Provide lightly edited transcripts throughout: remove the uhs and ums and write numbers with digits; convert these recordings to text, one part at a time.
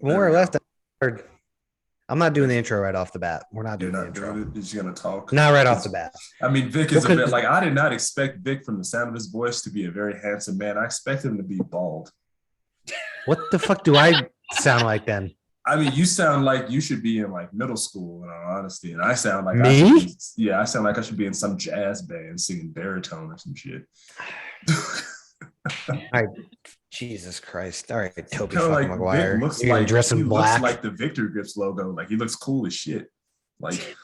more or less. I'm not doing the intro right off the bat. We're not doing the intro. Doing it? Is you gonna talk? Not right off the bat. I mean, Vic is a bit like, I did not expect Vic from the sound of his voice to be a very handsome man. I expect him to be bald. What the fuck do I sound like then? I mean, you sound like you should be in like middle school, in all honesty, and I sound like me. I sound like I should be in some jazz band singing baritone or some shit. All right, Jesus Christ! All right, Toby Kind of fucking like Maguire. Vic looks You're like dressed in black. Looks like the Victor Grips logo. Like he looks cool as shit. Like,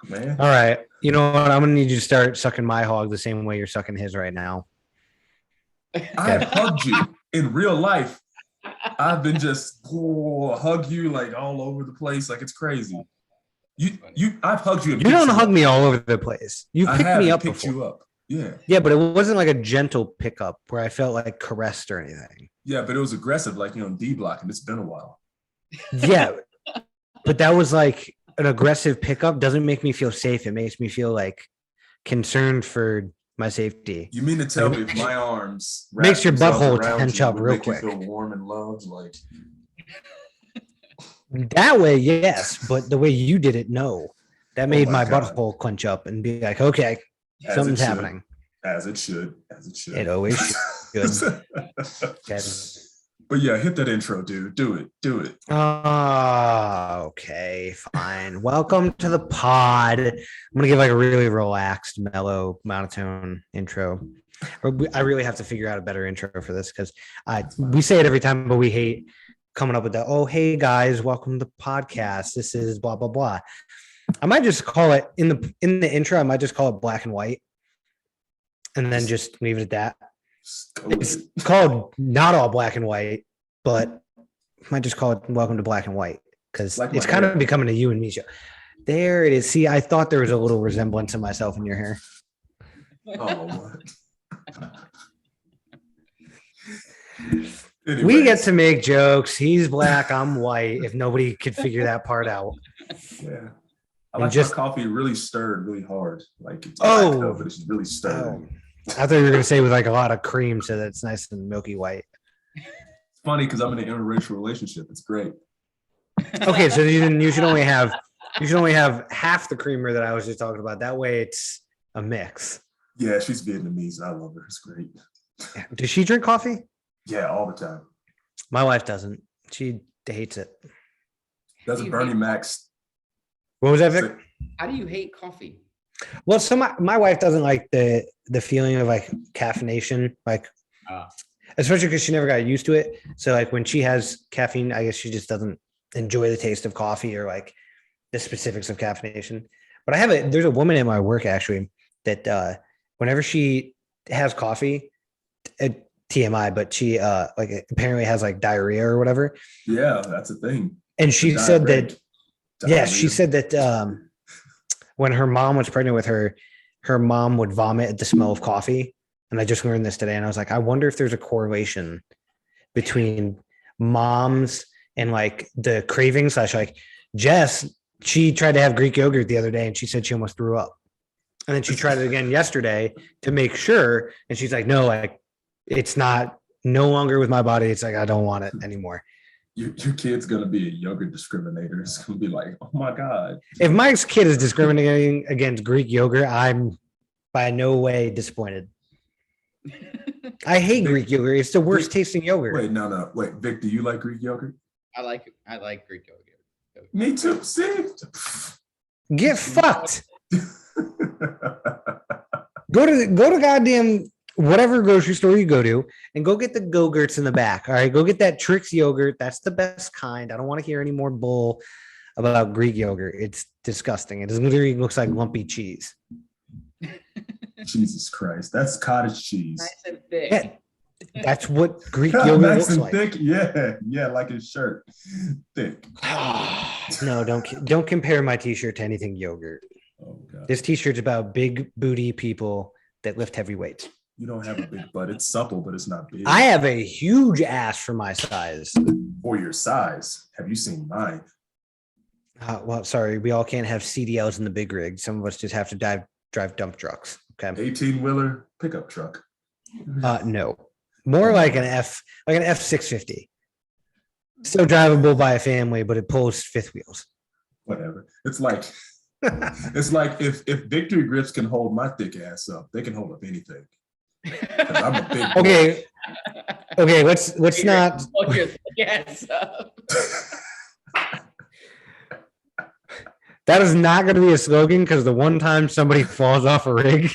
man. All right, you know what? I'm gonna need you to start sucking my hog the same way you're sucking his right now. I have hugged you in real life. I've been just hug you like all over the place, like it's crazy. I've hugged you. You don't hug me all over the place. You picked me up. Picked you up. Yeah. Yeah, but it wasn't like a gentle pickup where I felt like caressed or anything. Yeah, but it was aggressive, like D block, and it's been a while. Yeah, but that was like an aggressive pickup. Doesn't make me feel safe. It makes me feel like concerned for my safety. You mean to tell me if my arms makes your butthole tense up real quick? You feel warm and loved, like that way, yes. But the way you did it, no. That made my butthole clench up and be like, okay, something's happening. As it should. It always should. But yeah, hit that intro, dude. Do it. Okay, fine. Welcome to the pod. I'm gonna give like a really relaxed, mellow, monotone intro. I really have to figure out a better intro for this because we say it every time, but we hate coming up with that. Oh, hey guys, welcome to the podcast. This is blah blah blah. I might just call it in the intro. I might just call it black and white, and then just leave it at that. It's called not all black and white, but I might just call it welcome to black and white because it's kind of becoming a you and me show. There it is. See, I thought there was a little resemblance in myself in your hair. Oh, we get to make jokes. He's black, I'm white. If nobody could figure that part out. Yeah. I like my coffee really stirred really hard. Like it's but it's really stirred. Oh. I thought you were going to say with like a lot of cream so that it's nice and milky white. It's funny because I'm in an interracial relationship. It's great. Okay, so you should only have half the creamer that I was just talking about. That way it's a mix. Yeah, she's Vietnamese. I love her. It's great. Does she drink coffee? Yeah, all the time. My wife doesn't. She hates it. That's Bernie Mac's. What was that, Vic? How do you hate coffee? Well, so my wife doesn't like the feeling of like caffeination, like especially because she never got used to it. So like when she has caffeine, I guess she just doesn't enjoy the taste of coffee or like the specifics of caffeination. But there's a woman at my work actually that whenever she has coffee, TMI, but she like apparently has like diarrhea or whatever. Yeah, that's a thing. And she said that. Yeah, she said that when her mom was pregnant with her, her mom would vomit at the smell of coffee. And I just learned this today. And I was like, I wonder if there's a correlation between moms and like the cravings. Like Jess, she tried to have Greek yogurt the other day and she said she almost threw up. And then she tried it again yesterday to make sure. And she's like, no, like it's no longer with my body. It's like, I don't want it anymore. Your kid's going to be a yogurt discriminator. It's going to be like, oh my God. If Mike's kid is discriminating against Greek yogurt, I'm by no way disappointed. I hate Greek yogurt. It's the worst tasting yogurt. Wait, Vic, do you like Greek yogurt? I like Greek yogurt. Me too. See? Get fucked. Go to goddamn whatever grocery store you go to and go get the Go-Gurts in the back. All right. Go get that Trix yogurt. That's the best kind. I don't want to hear any more bull about Greek yogurt. It's disgusting. It literally looks like lumpy cheese. Jesus Christ. That's cottage cheese. Nice and thick. Yeah, that's what Greek yogurt nice looks and like. Thick. Yeah, like his shirt. Thick. No, don't compare my t-shirt to anything yogurt. Oh God. This t-shirt's about big booty people that lift heavy weights. You don't have a big butt. It's supple, but it's not big. I have a huge ass for my size. For your size. Have you seen mine? Well, sorry. We all can't have CDLs in the big rig. Some of us just have to drive dump trucks. Okay. 18-wheeler pickup truck. No. More like an F650. Still drivable by a family, but it pulls fifth wheels. Whatever. It's like if Victory Grips can hold my thick ass up, they can hold up anything. 'Cause I'm a big boy. Okay. Let's not. Hold your thick ass up. That is not going to be a slogan because the one time somebody falls off a rig,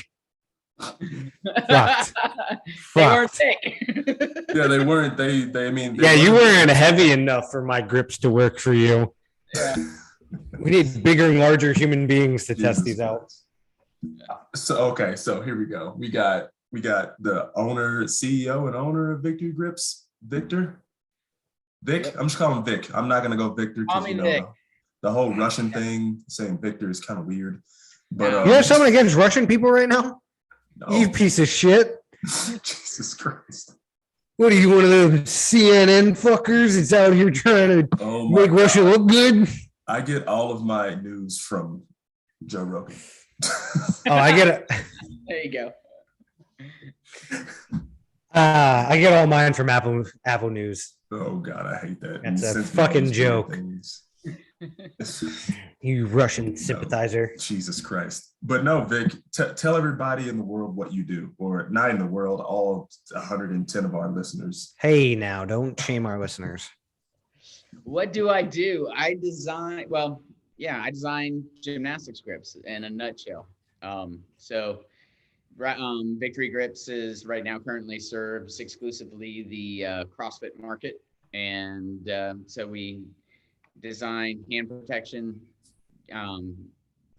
fucked. They weren't Fucked. thick. Yeah, they weren't. They I mean. Yeah, you weren't heavy enough for my grips to work for you. Yeah. We need bigger and larger human beings to test Jesus these out. Christ. So here we go. We got the CEO and owner of Victory Grips, Vic. Yep. I'm just calling him Vic. I'm not gonna go Victor Call because me Vic. the whole Russian thing, saying Victor is kind of weird. But Yeah. You have something against Russian people right now? no. You piece of shit. Jesus Christ. What are you, one of those CNN fuckers that's out here trying to Oh my make Russia God. look good? I get all of my news from Joe Rogan. Oh, I get it. There you go. I get all mine from Apple News. Oh God, I hate that. That's He a sends me all fucking these weird joke. things. You Russian sympathizer. Jesus Christ. But no, Vic, tell everybody in the world what you do, or not in the world, all 110 of our listeners. Hey, now, don't shame our listeners. What do? I design gymnastics grips in a nutshell. Victory Grips is right now currently serves exclusively the CrossFit market. And so we design hand protection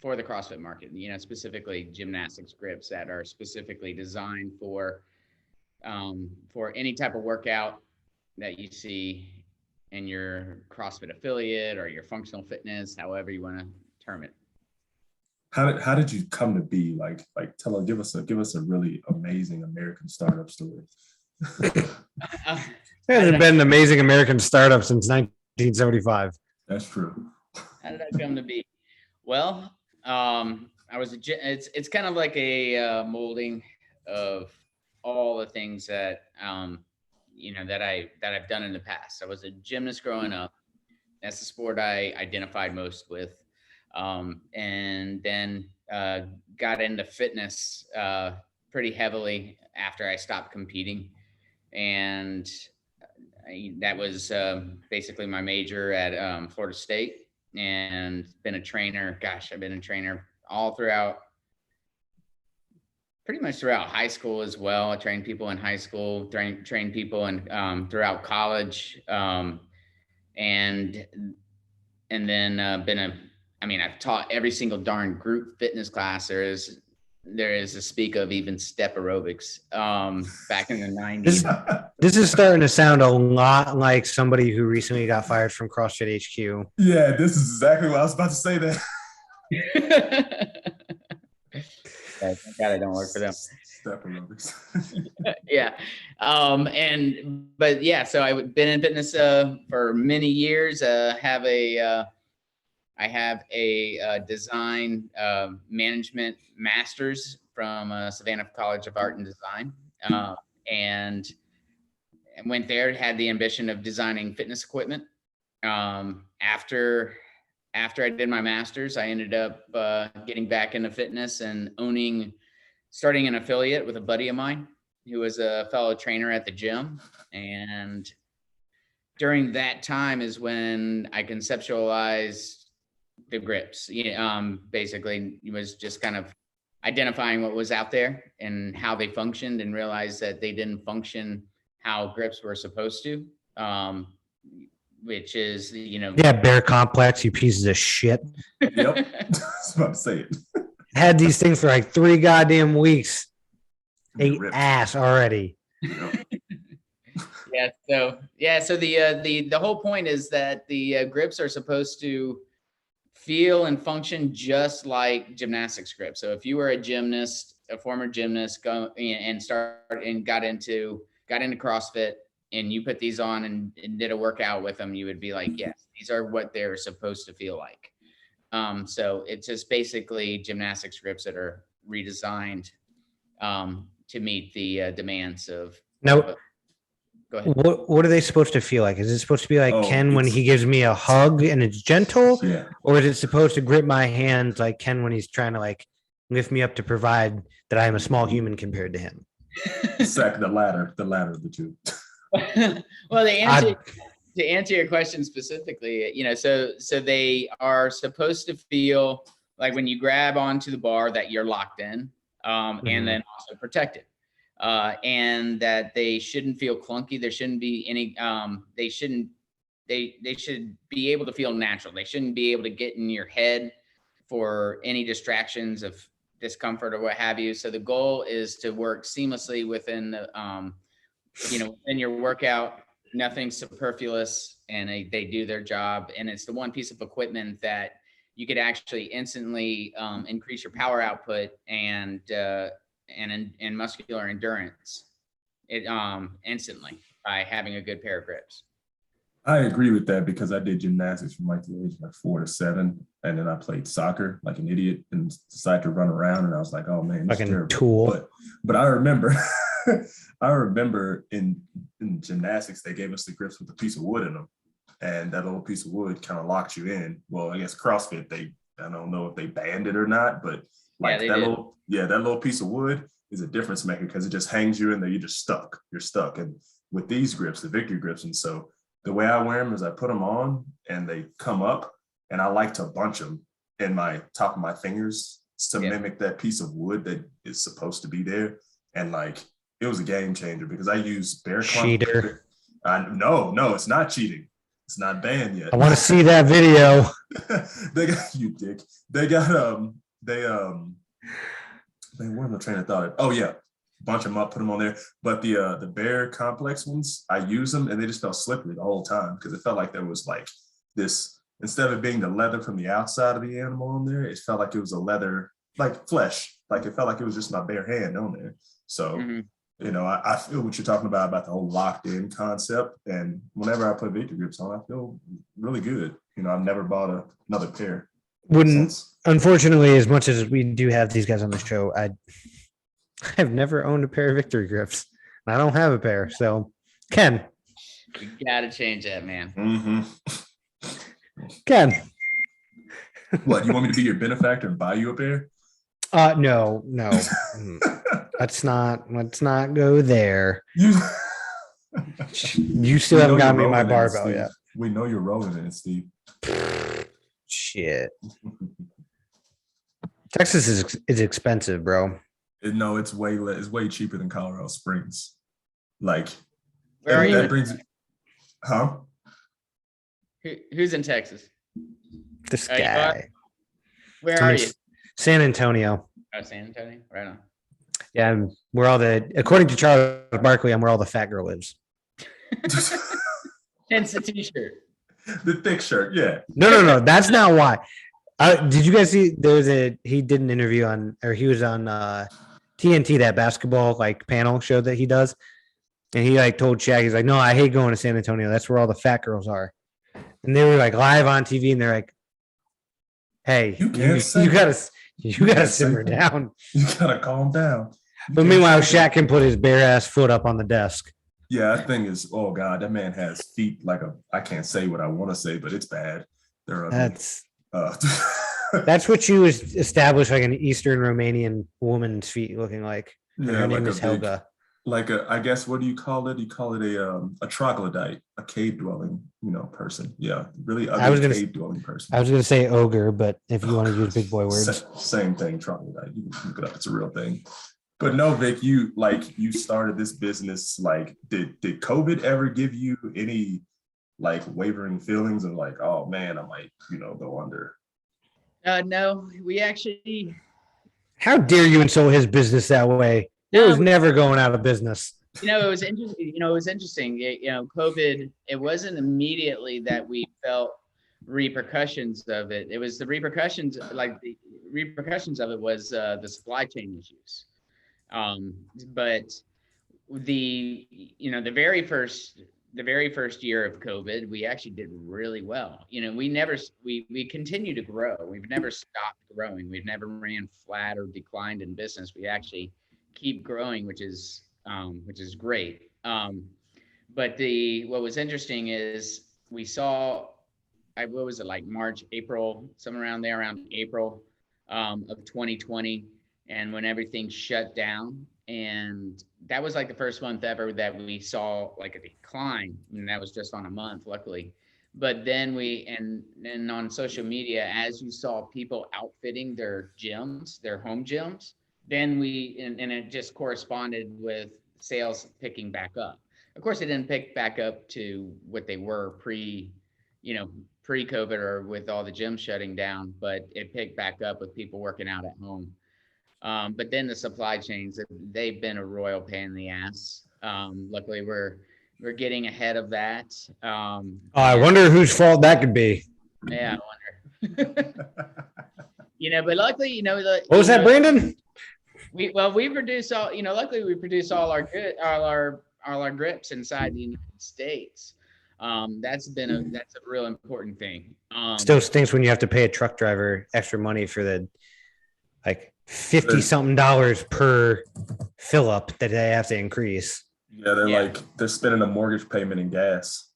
for the CrossFit market, specifically gymnastics grips that are specifically designed for any type of workout that you see in your CrossFit affiliate or your functional fitness, however you want to term it. How did you come to be like give us a really amazing American startup story? There hasn't been an amazing American startup since 1975. That's true. How did that come to be? Well, it's kind of like a molding of all the things that that I've done in the past. I was a gymnast growing up. That's the sport I identified most with, and then got into fitness pretty heavily after I stopped competing, and that was basically my major at Florida State, and been a trainer. Gosh, I've been a trainer pretty much throughout high school as well. I trained people in high school, trained people in throughout college, and then I've taught every single darn group fitness class there is to speak of, even step aerobics back in the 90s. This is starting to sound a lot like somebody who recently got fired from CrossFit HQ. Yeah, this is exactly what I was about to say. That. Thank God I don't work for them. Step aerobics. Yeah. So I've been in fitness for many years. I have a design management master's from Savannah College of Art and Design, and went there, had the ambition of designing fitness equipment. After I did my master's, I ended up getting back into fitness and starting an affiliate with a buddy of mine who was a fellow trainer at the gym. And during that time is when I conceptualized the grips. Basically, it was just kind of identifying what was out there and how they functioned, and realized that they didn't function how grips were supposed to. Which is, Yeah, bear complex, you pieces of shit. Yep. I was about to say it. Had these things for like 3 goddamn weeks. Ate Ripped. ass already. Yep. So the whole point is that the grips are supposed to feel and function just like gymnastics grips. So if you were a former gymnast, got into CrossFit, and you put these on and did a workout with them, you would be like, yes, these are what they're supposed to feel like. So it's just basically gymnastics grips that are redesigned to meet the demands of. Now, Go ahead. What are they supposed to feel like? Is it supposed to be like Oh, Ken when he gives me a hug and it's gentle? Yeah. Or is it supposed to grip my hands like Ken when he's trying to like lift me up to provide that I am a small human compared to him? The latter of the two. Well, to answer your question specifically, so they are supposed to feel like when you grab onto the bar that you're locked in, and then also protected, and that they shouldn't feel clunky. There shouldn't be any. They should be able to feel natural. They shouldn't be able to get in your head for any distractions of discomfort or what have you. So the goal is to work seamlessly within the within your workout. Nothing superfluous, and they do their job. And it's the one piece of equipment that you could actually instantly increase your power output and muscular endurance instantly by having a good pair of grips. I agree with that because I did gymnastics from like the age of like 4 to 7, and then I played soccer like an idiot and decided to run around, and I was like, oh man, this is terrible. Tool. But I remember I remember in gymnastics they gave us the grips with a piece of wood in them, and that little piece of wood kind of locked you in. Well, I guess CrossFit I don't know if they banned it or not, but like that little piece of wood is a difference maker because it just hangs you in there. You're just stuck. You're stuck. And with these grips, the victory grips, and so the way I wear them is I put them on and they come up, and I like to bunch them in my top of my fingers to mimic that piece of wood that is supposed to be there. And like, it was a game changer because I use bear clump. Cheater. No, it's not cheating. It's not banned yet. I want to see that video. They got you, dick. They got man, where am I train of thought? Oh yeah, bunch them up, put them on there. But the Bear Complex ones, I use them and they just felt slippery the whole time because it felt like there was like this, instead of being the leather from the outside of the animal on there, it felt like it was a leather, like flesh. Like it felt like it was just my bare hand on there. So, I feel what you're talking about the whole locked in concept. And whenever I put victory grips on, I feel really good. I've never bought another pair. Unfortunately, as much as we do have these guys on the show, I have never owned a pair of victory grips. I don't have a pair. So, Ken. You gotta change that, man. Ken. What, you want me to be your benefactor and buy you a pair? No. Let's not go there. You still haven't got me my barbell yet. We know you're rolling in it, Steve. Shit. Texas is expensive, bro. No, it's way cheaper than Colorado Springs. Like, where are you? That brings, huh? Who's in Texas? This guy. Where are you? San Antonio. Oh, San Antonio, right on. Yeah, according to Charles Barkley, I'm where all the fat girl lives. Hence the t-shirt. The thick shirt, yeah. No, that's not why. Did you guys see he did an interview he was on TNT, that basketball like panel show that he does. And he like told Shaq, he's like, no, I hate going to San Antonio. That's where all the fat girls are. And they were like live on TV and they're like, hey, you gotta simmer down. You gotta calm down. But meanwhile, Shaq can put his bare ass foot up on the desk. Yeah, that thing is, oh God, that man has feet like I can't say what I want to say, but it's bad. That's what you establish like an Eastern Romanian woman's feet looking like. Yeah, her name is Helga. I guess, what do you call it? You call it a troglodyte, a cave dwelling, person. Yeah, really ugly cave dwelling person. I was gonna say ogre, but if you want to use big boy words, same thing. Troglodyte. You can look it up. It's a real thing. But no, Vic, you started this business. Like, did COVID ever give you any like wavering feelings of like, oh man, I might go under? No, we actually. How dare you insult his business that way? It was never going out of business. It was interesting. COVID, it wasn't immediately that we felt repercussions of it. It was the repercussions of it was the supply chain issues. But the very first year of COVID, we actually did really well. We continue to grow. We've never stopped growing. We've never ran flat or declined in business. We actually keep growing, which is great. But what was interesting is we saw, what was it, like March, April, somewhere around there, around April of 2020, and when everything shut down. And that was like the first month ever that we saw like a decline. And that was just on a month, luckily. But then and on social media, as you saw people outfitting their gyms, their home gyms, then and it just corresponded with sales picking back up. Of course, it didn't pick back up to what they were pre-COVID or with all the gyms shutting down, but it picked back up with people working out at home. But then the supply chains, they've been a royal pain in the ass. Luckily, we're getting ahead of that. I wonder whose fault that could be. Yeah, I wonder. But luckily, What was that, Brandon? We produce all, luckily we produce all our grips inside the United States. That's a real important thing. Still stinks when you have to pay a truck driver extra money for the like $50-something per fill up that they have to increase. Yeah, they're spending a mortgage payment in gas.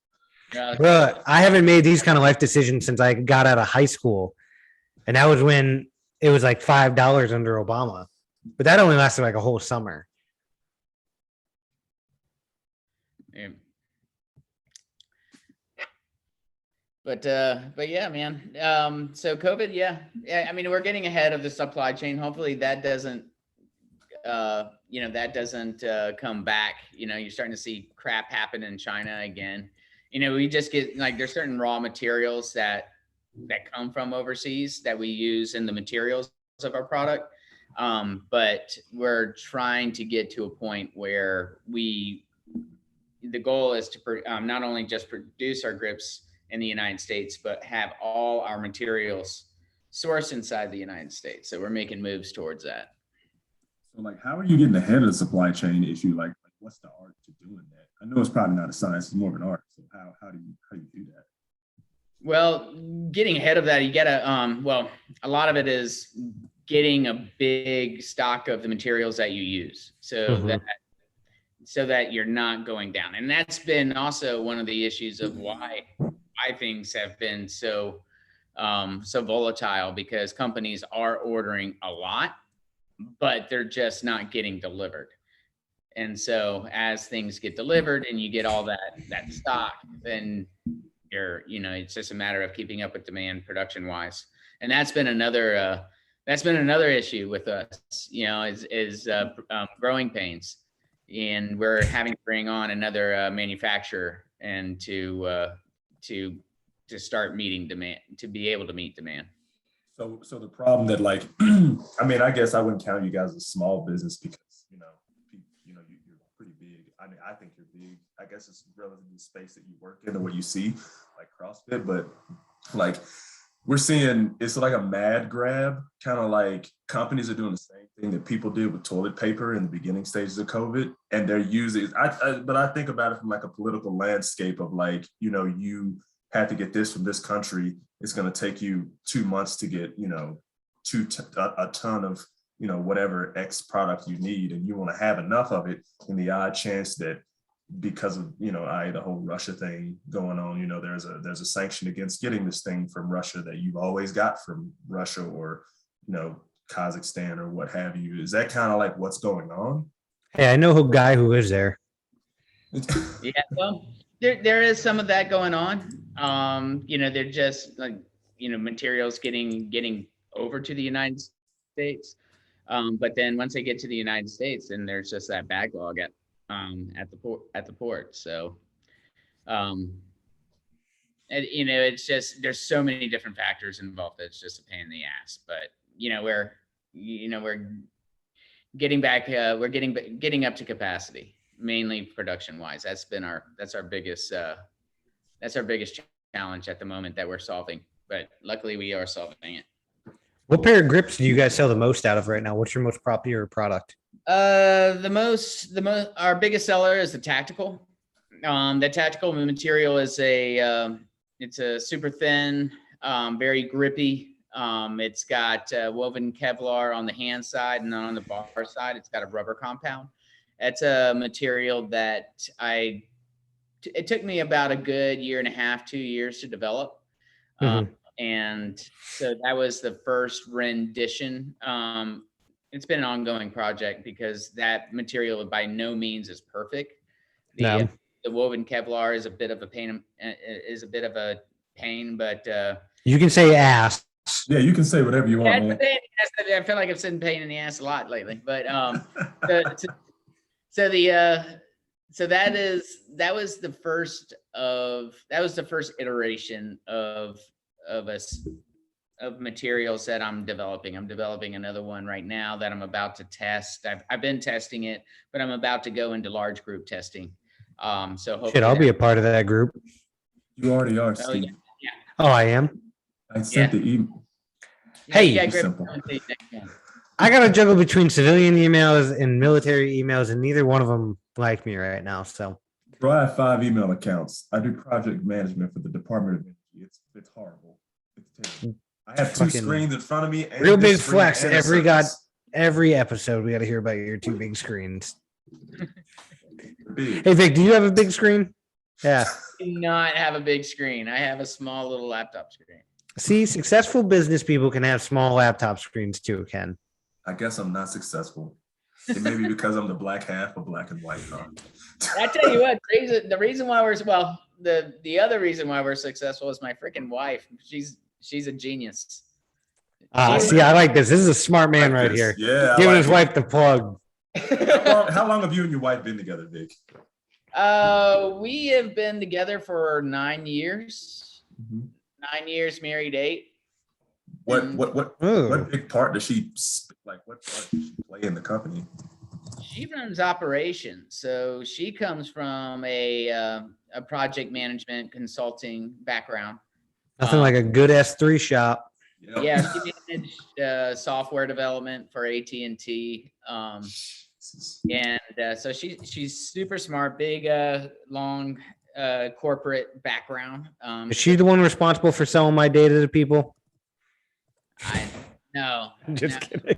Bruh, I haven't made these kind of life decisions since I got out of high school. And that was when it was like $5 under Obama. But that only lasted like a whole summer. Yeah. But yeah, man. So COVID, yeah. I mean, we're getting ahead of the supply chain. Hopefully that doesn't come back. You're starting to see crap happen in China again. We just get like, there's certain raw materials that come from overseas that we use in the materials of our product. But we're trying to get to a point where the goal is to not only just produce our grips in the United States, but have all our materials sourced inside the United States. So we're making moves towards that. So like, how are you getting ahead of the supply chain issue? Like what's the art to doing that? I know it's probably not a science, it's more of an art. So how do you do that? Well, getting ahead of that, you gotta, a lot of it is getting a big stock of the materials that you use. So that you're not going down. And that's been also one of the issues of why things have been so volatile, because companies are ordering a lot, but they're just not getting delivered. And so as things get delivered and you get all that stock, then it's just a matter of keeping up with demand production wise. And that's been another issue with us, is growing pains. And we're having to bring on another manufacturer and to start meeting demand, to be able to meet demand. So the problem that like, I mean, I guess I wouldn't count you guys as a small business because, you're pretty big. I mean, I think you're big. I guess it's relative to the space that you work in or what you see, like CrossFit, but like we're seeing it's like a mad grab, kind of like companies are doing the same thing that people did with toilet paper in the beginning stages of COVID. And they're using, but I think about it from like a political landscape of like, you had to get this from this country. It's going to take you 2 months to get, a ton of, whatever X product you need. And you want to have enough of it in the odd chance that because of, the whole Russia thing going on, there's a sanction against getting this thing from Russia that you've always got from Russia or, Kazakhstan or what have you. Is that kind of like what's going on? Hey, I know a guy who lives there. Yeah, well, there is some of that going on. They're just like, materials getting over to the United States. But then once they get to the United States, then there's just that backlog at the port. So, it's just, there's so many different factors involved that it's just a pain in the ass. But we're getting back. We're getting up to capacity, mainly production wise. That's our biggest challenge at the moment that we're solving. But luckily, we are solving it. What pair of grips do you guys sell the most out of right now? What's your most popular product? Our biggest seller is the tactical. The tactical material is it's a super thin, very grippy. It's got woven Kevlar on the hand side, and then on the bar side, it's got a rubber compound. It's a material that I it took me about a good 1.5 to 2 years to develop. And so that was the first rendition. It's been an ongoing project because that material by no means is perfect. The woven Kevlar is a bit of a pain, but you can say ass. Yeah, you can say whatever you want, man. I feel like I've said pain in the ass a lot lately, but so that was the first iteration of materials that I'm developing. I'm developing another one right now that I'm about to test. I've been testing it, but I'm about to go into large group testing. So hopefully I'll be a part of that group. You already are, Oh, Steve. yeah. Oh, I am. I sent the email. Hey, I got to juggle between civilian emails and military emails, and neither one of them like me right now. So, bro, I have 5 email accounts. I do project management for the Department of Energy. It's horrible. It's terrible. I have 2 screens in front of me. And real big flex. Every episode, we got to hear about your 2 big screens. Hey, Vic, do you have a big screen? Yeah. I do not have a big screen. I have a small little laptop screen. See, successful business people can have small laptop screens too, Ken. I guess I'm not successful. It may be because I'm the black half of black and white. Huh? I tell you what, the reason why the other reason why we're successful is my freaking wife. She's a genius. See, I like this. This is a smart man right here. Yeah, giving his wife the plug. How long have you and your wife been together, Vic? We have been together for 9 years. 9 years, married 8. What big part does she what part does she play in the company? She runs operations, so she comes from a project management consulting background. Nothing like a good S3 shop. Yeah, she managed software development for AT&T, and so she's super smart, big, long corporate background. Is she the one responsible for selling my data to people? No, just kidding.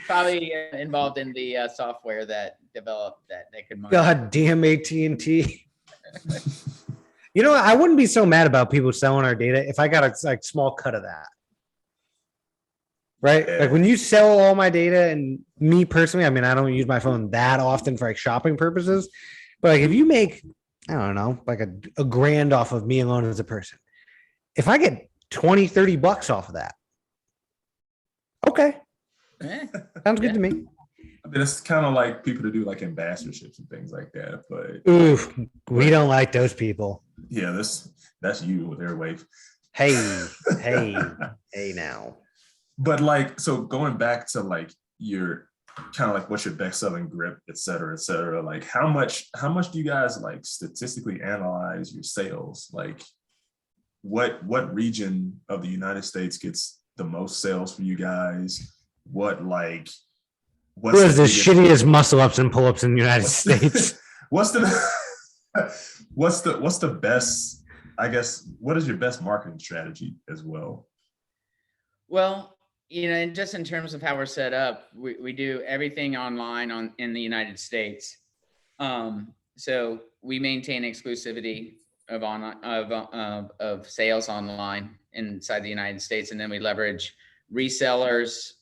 Probably involved in the software that developed that they could. God damn AT&T. You know, I wouldn't be so mad about people selling our data if I got a small cut of that. Right? Like when you sell all my data, and me personally, I mean, I don't use my phone that often for shopping purposes, but like if you make, I don't know, like a grand off of me alone as a person, if I get $20-$30 off of that, okay. Sounds good to me. I mean, it's kind of like people to do like ambassadorships and things like that, but we don't like those people. Yeah, that's you with Airwave. Hey now. But like, so going back to like your kind of like what's your best selling grip, et cetera, like how much do you guys like statistically analyze your sales? Like what region of the United States gets the most sales for you guys? Who is the shittiest muscle ups and pull ups in the United States? What's the best, I guess, what is your best marketing strategy as well? Well, you know, and just in terms of how we're set up, we do everything online in the United States. So we maintain exclusivity of sales online inside the United States, and then we leverage resellers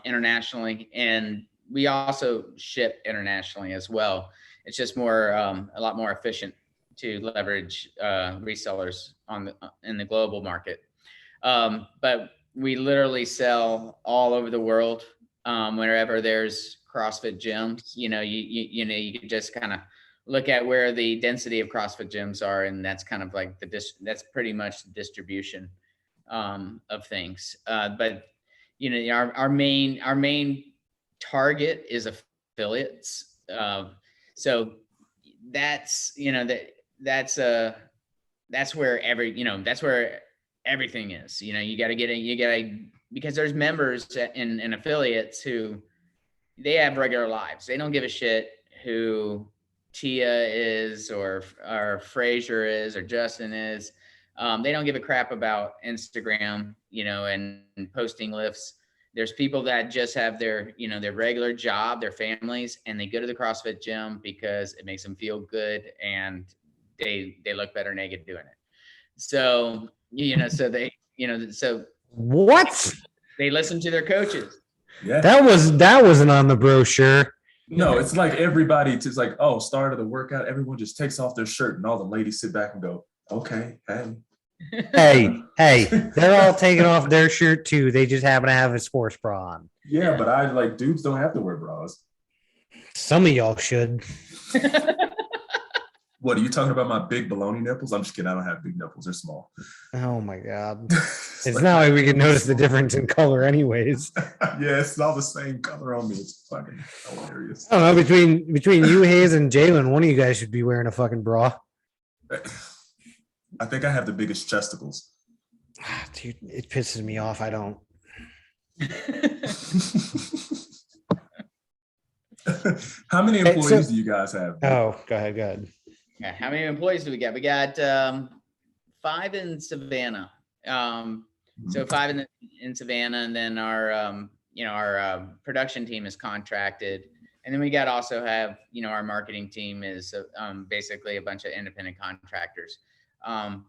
internationally, and we also ship internationally as well. It's just a lot more efficient to leverage resellers in the global market. But we literally sell all over the world. Wherever there's CrossFit gyms, you can just kind of look at where the density of CrossFit gyms are, and that's kind of like that's pretty much the distribution of things. But our main target is affiliates. So that's where everything is. You got to because there's members and affiliates who they have regular lives. They don't give a shit who Tia is or Fraser is or Justin is. They don't give a crap about Instagram, and posting lifts. There's people that just have their, you know, their regular job, their families, and they go to the CrossFit gym because it makes them feel good and they look better naked doing it. So, you know, so they, you know, so What? they listen to their coaches. Yeah. That wasn't on the brochure. No, it's like everybody just like, oh, start of the workout, everyone just takes off their shirt and all the ladies sit back and go, okay, Hey, they're all taking off their shirt too. They just happen to have a sports bra on. Yeah, but I like dudes don't have to wear bras. Some of y'all should. What, are you talking about my big baloney nipples? I'm just kidding. I don't have big nipples. They're small. Oh my God. It's not like we can notice the difference in color anyways. Yeah, it's all the same color on me. It's fucking hilarious. I don't know, between you, Hayes, and Jalen, one of you guys should be wearing a fucking bra. I think I have the biggest chesticles. Dude, it pisses me off. I don't. How many employees do you guys have? Oh, go ahead. Yeah, how many employees do we got? We got 5 in Savannah. So 5 in Savannah, and then our you know, our production team is contracted, and then we got also have, you know, our marketing team is basically a bunch of independent contractors.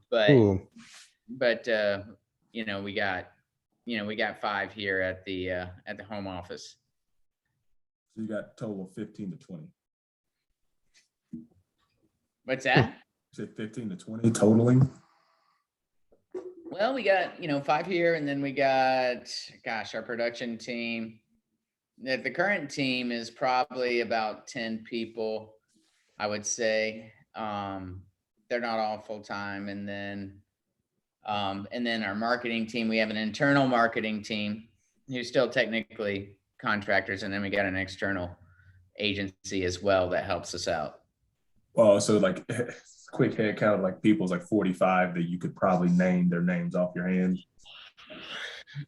But you know, we got 5 here at the home office. So you got a total of 15 to 20. What's that? You said 15 to 20 totaling? Well, we got, you know, 5 here, and then we got, gosh, our production team. The current team is probably about 10 people, I would say. They're not all full time, and then our marketing team. We have an internal marketing team who's still technically contractors, and then we got an external agency as well that helps us out. Oh, so like quick head count of like people's like 45 that you could probably name their names off your hand.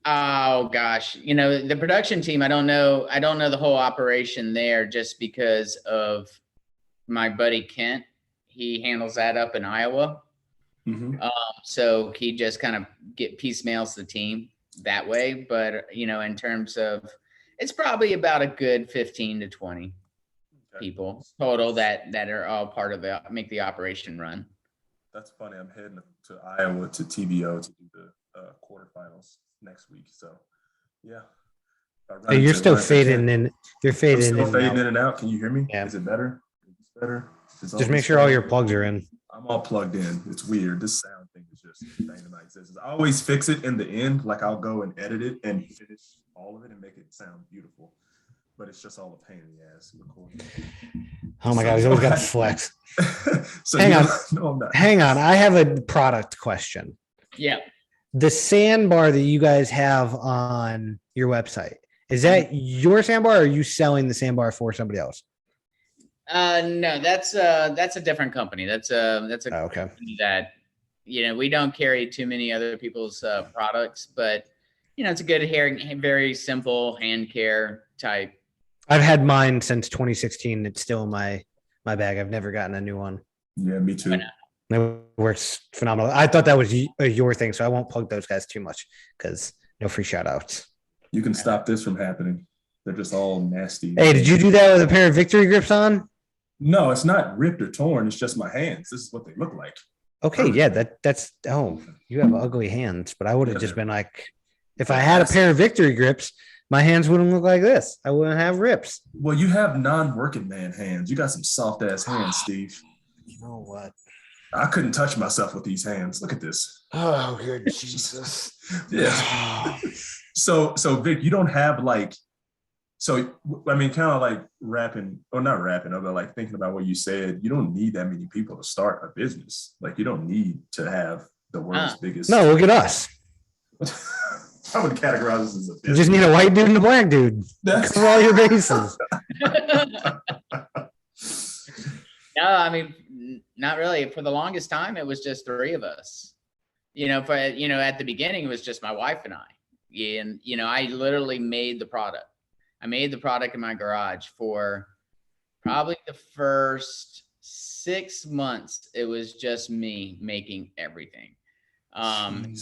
Oh gosh, you know, the production team, I don't know the whole operation there, just because of my buddy Kent. He handles that up in Iowa. Mm-hmm. So he just kind of piecemeals the team that way. But, you know, in terms of, it's probably about a good 15 to 20 people total that are all part of make the operation run. That's funny. I'm heading to Iowa to TVO to do the quarterfinals next week. So, yeah. So you're still fading in. You're fading in. Fading in and out. Can you hear me? Yeah. Is it better? It's better. Just make sure all your plugs are in. I'm all plugged in. It's weird. This sound thing is just dynamite. I always fix it in the end. Like I'll go and edit it and finish all of it and make it sound beautiful. But it's just all a pain in the ass recording. Oh my God, he's always got to flex. So hang on. No, I'm not. Hang on. I have a product question. Yeah. The sandbar that you guys have on your website, is that your sandbar, or are you selling the sandbar for somebody else? No, that's a different company. That's a okay. company that, you know, we don't carry too many other people's products, but you know, it's a good very simple hand care type. I've had mine since 2016. It's still in my bag. I've never gotten a new one. Yeah, me too. It works phenomenal. I thought that was your thing, so I won't plug those guys too much because no free shout outs. You can stop this from happening. They're just all nasty. Hey, did you do that with a pair of Victory grips on? No, it's not ripped or torn. It's just my hands. This is what they look like. Okay, yeah, that's you have ugly hands, but I would have just been like, if I had a pair of Victory grips, my hands wouldn't look like this. I wouldn't have rips. Well, you have non-working man hands. You got some soft ass hands, Steve. You know what? I couldn't touch myself with these hands. Look at this. Oh, good Jesus. Yeah. So Vic, you don't have like, so I mean, kind of like not rapping, but like thinking about what you said, you don't need that many people to start a business. Like you don't need to have the world's biggest. No, look at us. I would categorize this as a business. You just need a white dude and a black dude. Cover all your bases. No, I mean, not really. For the longest time, it was just 3 of us. You know, at the beginning, it was just my wife and I. And, you know, I literally made the product. I made the product in my garage for probably the first 6 months. It was just me making everything. And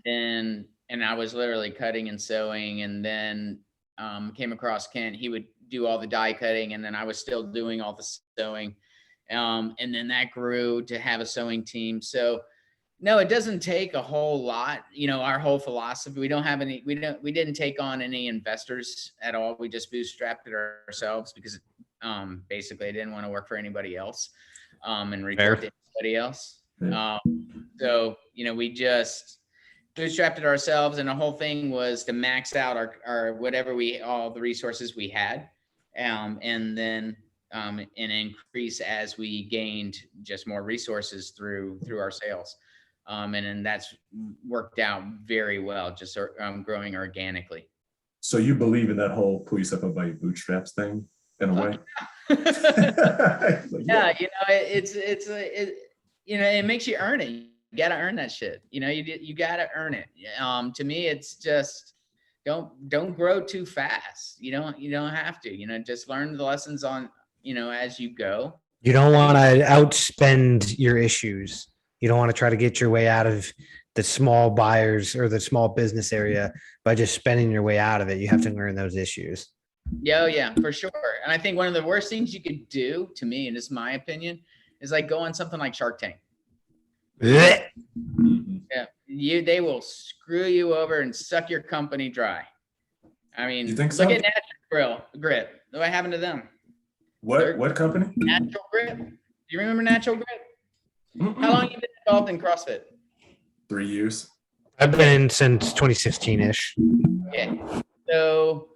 then and I was literally cutting and sewing, and then came across Kent. He would do all the die cutting, and then I was still doing all the sewing. And then that grew to have a sewing team. So no, it doesn't take a whole lot. Our whole philosophy, we didn't take on any investors at all. We just bootstrapped it ourselves because basically I didn't want to work for anybody else and report to anybody else. So, we just bootstrapped it ourselves, and the whole thing was to max out our whatever all the resources we had, and then and increase as we gained just more resources through our sales. And then that's worked out very well, just growing organically. So you believe in that whole pull yourself up by your bootstraps thing in a way? Yeah, it makes you earn it. You got to earn that shit. You got to earn it. To me, it's just don't grow too fast. You don't have to. Just learn the lessons on as you go. You don't want to outspend your issues. You don't want to try to get your way out of the small buyers or the small business area by just spending your way out of it. You have to learn those issues. Yeah, for sure. And I think one of the worst things you could do, to me, and it's my opinion, is like go on something like Shark Tank. Yeah, they will screw you over and suck your company dry. I mean, look at Natural Grip. What happened to them? What company? Natural Grip. Do you remember Natural Grip? How long have you been involved in CrossFit? 3 years. I've been in since 2016-ish. Okay. So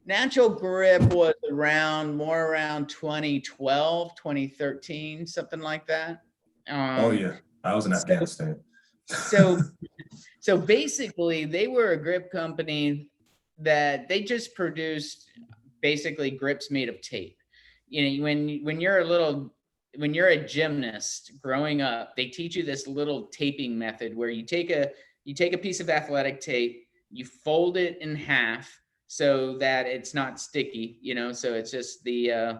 Natural Grip was more around 2012, 2013, something like that. Oh yeah, I was in Afghanistan. So basically they were a grip company that they just produced basically grips made of tape. When you're a gymnast growing up, they teach you this little taping method where you take a piece of athletic tape, you fold it in half so that it's not sticky, so it's just the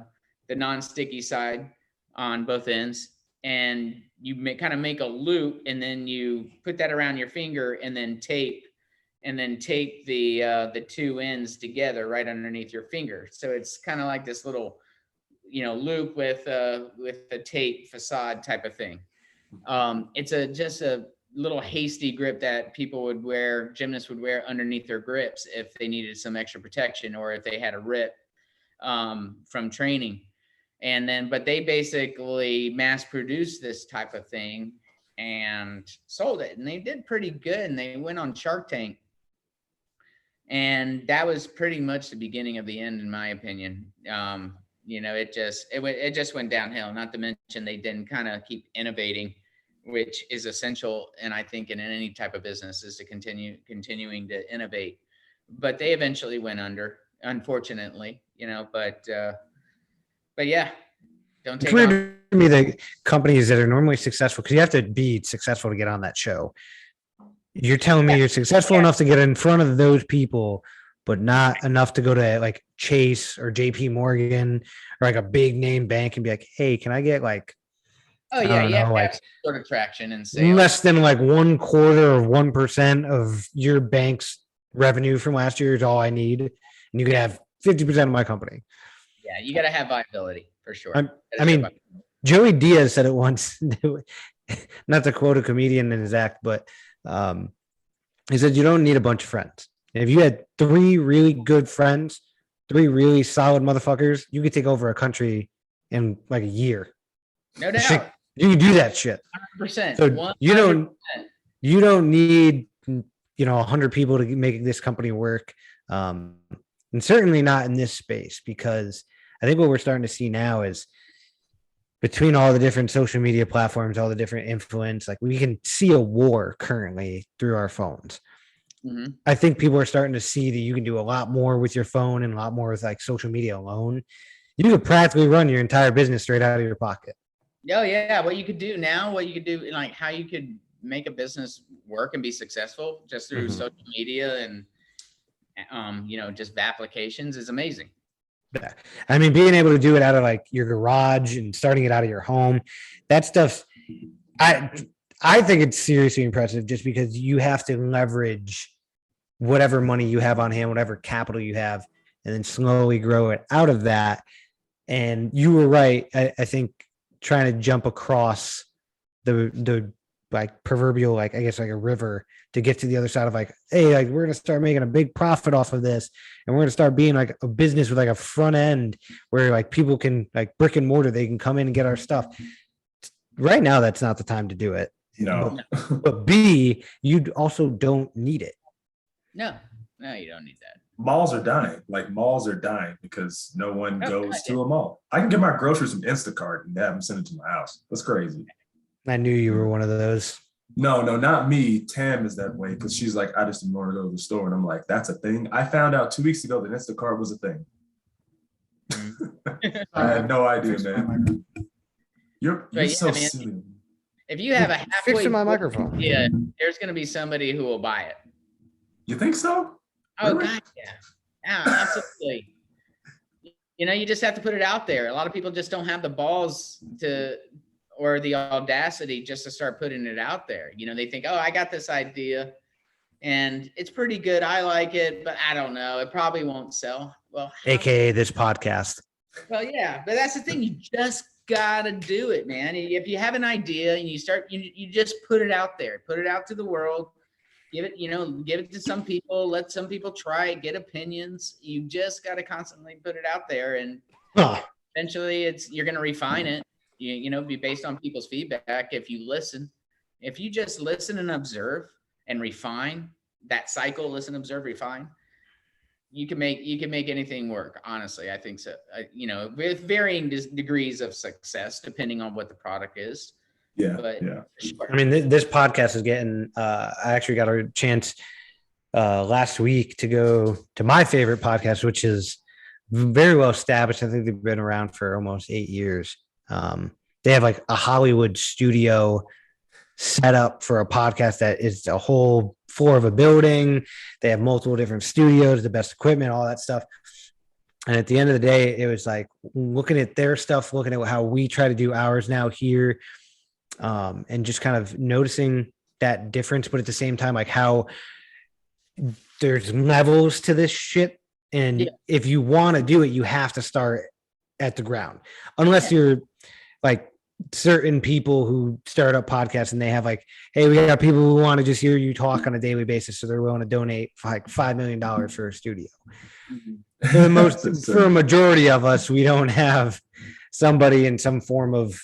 non-sticky side on both ends, and you kind of make a loop, and then you put that around your finger and then tape the two ends together right underneath your finger. So it's kind of like this little loop with a tape facade type of thing. It's just a little hasty grip that gymnasts would wear underneath their grips if they needed some extra protection or if they had a rip from training. But they basically mass produced this type of thing and sold it, and they did pretty good, and they went on Shark Tank. And that was pretty much the beginning of the end, in my opinion. It just went downhill. Not to mention they didn't kind of keep innovating, which is essential. And I think in any type of business is to continuing to innovate. But they eventually went under, unfortunately. But yeah, don't take. It's weird to me that companies that are normally successful, because you have to be successful to get on that show. You're telling me you're successful enough to get in front of those people, but not enough to go to like Chase or JP Morgan or like a big name bank and be like, hey, can I get like, you have to have some sort of traction and sales. Less than like 1/4 of 1% of your bank's revenue from last year is all I need. And you can have 50% of my company. Yeah, you got to have viability for sure. Joey Diaz said it once, not to quote a comedian in his act, but he said, you don't need a bunch of friends. And if you had 3 really good friends, 3 really solid motherfuckers, you could take over a country in like a year. No doubt. You can do that shit. 100%. So 100%. You don't need 100 people to make this company work. And certainly not in this space, because I think what we're starting to see now is between all the different social media platforms, all the different influence, like we can see a war currently through our phones. Mm-hmm. I think people are starting to see that you can do a lot more with your phone and a lot more with like social media alone. You could practically run your entire business straight out of your pocket. Oh yeah. What you could do, like how you could make a business work and be successful just through social media and, just applications is amazing. Yeah. I mean, being able to do it out of like your garage and starting it out of your home, that stuff, I think it's seriously impressive just because you have to leverage whatever money you have on hand, whatever capital you have, and then slowly grow it out of that. And you were right. I think trying to jump across the like proverbial, like, I guess, like a river to get to the other side of like, hey, like, we're going to start making a big profit off of this. And we're going to start being like a business with like a front end where like people can, like, brick and mortar, they can come in and get our stuff. Right now, that's not the time to do it. No. But B, you also don't need it. No, you don't need that. Malls are dying. Like, malls are dying because no one goes God, to a mall. I can get my groceries from Instacart and have them sent it to my house. That's crazy. I knew you were one of those. No, not me. Tam is that way because she's like, I just didn't want to go to the store. And I'm like, that's a thing. I found out 2 weeks ago that Instacart was a thing. I had no idea, man. You're so silly. If you have a halfway fixing my microphone, there's going to be somebody who will buy it. You think so? Oh, Really? God, yeah, absolutely. You just have to put it out there. A lot of people just don't have the balls or the audacity just to start putting it out there. They think, oh, I got this idea and it's pretty good. I like it, but I don't know. It probably won't sell. Well, AKA this podcast. Well, yeah, but that's the thing. You just gotta do it, man. If you have an idea and you start, you just put it out there, put it out to the world, give it to some people, let some people try it, get opinions. You just got to constantly put it out there. And eventually you're going to refine it, be based on people's feedback. If you just listen and observe and refine that cycle, listen, observe, refine, you can make anything work. Honestly, I think so. With varying degrees of success, depending on what the product is. Yeah. But Sure. I mean, this podcast is getting, I actually got a chance last week to go to my favorite podcast, which is very well established. I think they've been around for almost 8 years. They have like a Hollywood studio set up for a podcast that is a whole floor of a building. They have multiple different studios, the best equipment, all that stuff. And at the end of the day, it was like looking at their stuff, looking at how we try to do ours now here, and just kind of noticing that difference. But at the same time, like how there's levels to this shit. And if you want to do it, you have to start at the ground, unless you're like certain people who start up podcasts and they have like, hey, we got people who want to just hear you talk on a daily basis. So they're willing to donate like $5 million for a studio. For a majority of us, we don't have somebody in some form of,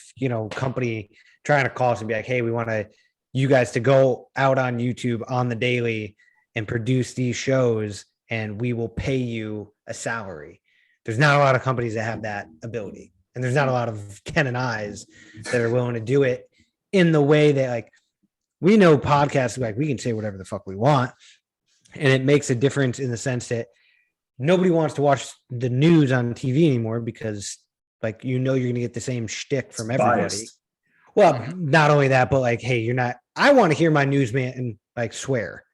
company trying to call us and be like, hey, we want you guys to go out on YouTube on the daily and produce these shows and we will pay you a salary. There's not a lot of companies that have that ability. And there's not a lot of Ken and I's that are willing to do it in the way that, like, we know podcasts, like, we can say whatever the fuck we want. And it makes a difference in the sense that nobody wants to watch the news on TV anymore because, like, you're going to get the same shtick from everybody. Biased. Well, not only that, but like, hey, I want to hear my newsman and like swear.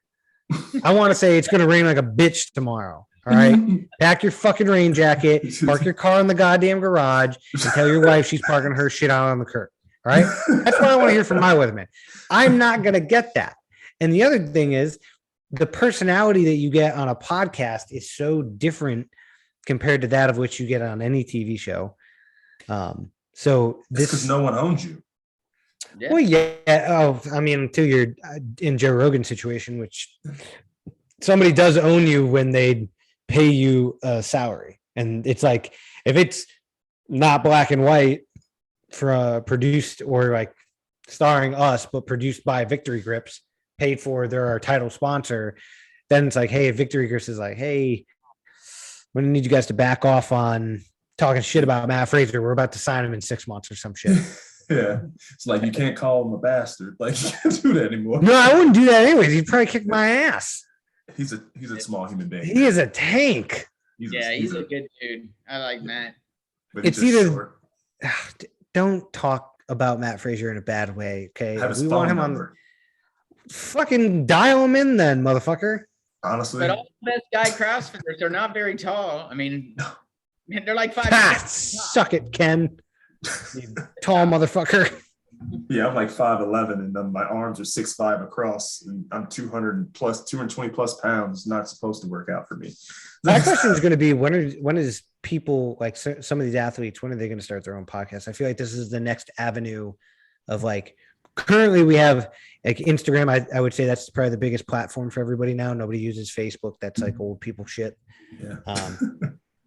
I want to say it's going to rain like a bitch tomorrow. All right. Pack your fucking rain jacket, park your car in the goddamn garage, and tell your wife she's parking her shit out on the curb. All right. That's what I want to hear from my weatherman. I'm not going to get that. And the other thing is the personality that you get on a podcast is so different compared to that of which you get on any TV show. So this because no one owns you. Yeah. Well, yeah. Oh, I mean, until you're in Joe Rogan's situation, which somebody does own you when they pay you a salary. And it's like, if it's not black and white for produced or like starring us, but produced by Victory Grips, paid for, they're our title sponsor, then it's like, hey, Victory Grips is like, hey, we need you guys to back off on talking shit about Matt Fraser. We're about to sign him in 6 months or some shit. Yeah. It's like, you can't call him a bastard. Like, you can't do that anymore. No, I wouldn't do that anyways. He'd probably kick my ass. He's a small human being. He is a tank. He's a good dude. I like Matt. It's either don't talk about Matt Fraser in a bad way. Okay. We want him on. Fucking dial him in then, motherfucker. Honestly. But all the best guy CrossFitters are not very tall. I mean, they're like 5. Suck it, Ken. You tall motherfucker. Yeah, I'm like 5'11", and then my arms are 6'5" across, and I'm 220 plus pounds. Not supposed to work out for me. My question is going to be when is people like some of these athletes, when are they going to start their own podcast? I feel like this is the next avenue of like, currently we have like Instagram. I would say that's probably the biggest platform for everybody now. Nobody uses Facebook. That's like old people shit. Yeah.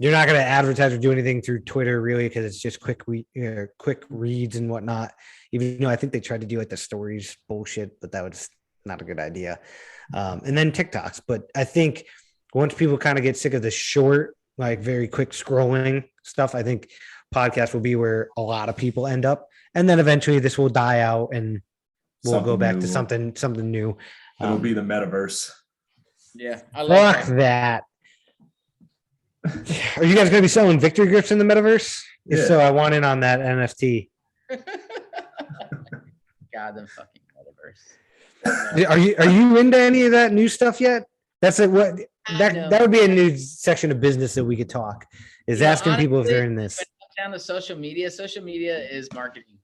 You're not going to advertise or do anything through Twitter really, because it's just quick reads and whatnot. Even though I think they tried to do like the stories bullshit, but that was not a good idea. And then TikToks. But I think once people kind of get sick of the short, like very quick scrolling stuff, I think podcast will be where a lot of people end up. And then eventually this will die out and we'll go back to something new. It'll be the metaverse. Yeah. I love Fuck that. Are you guys going to be selling victory grips in the metaverse? If so, I want in on that NFT. God, the fucking metaverse. Are you into any of that new stuff yet? That's like what that would be a new section of business that we could talk. Is asking honestly, people if they're in this. When it comes down to social media is marketing.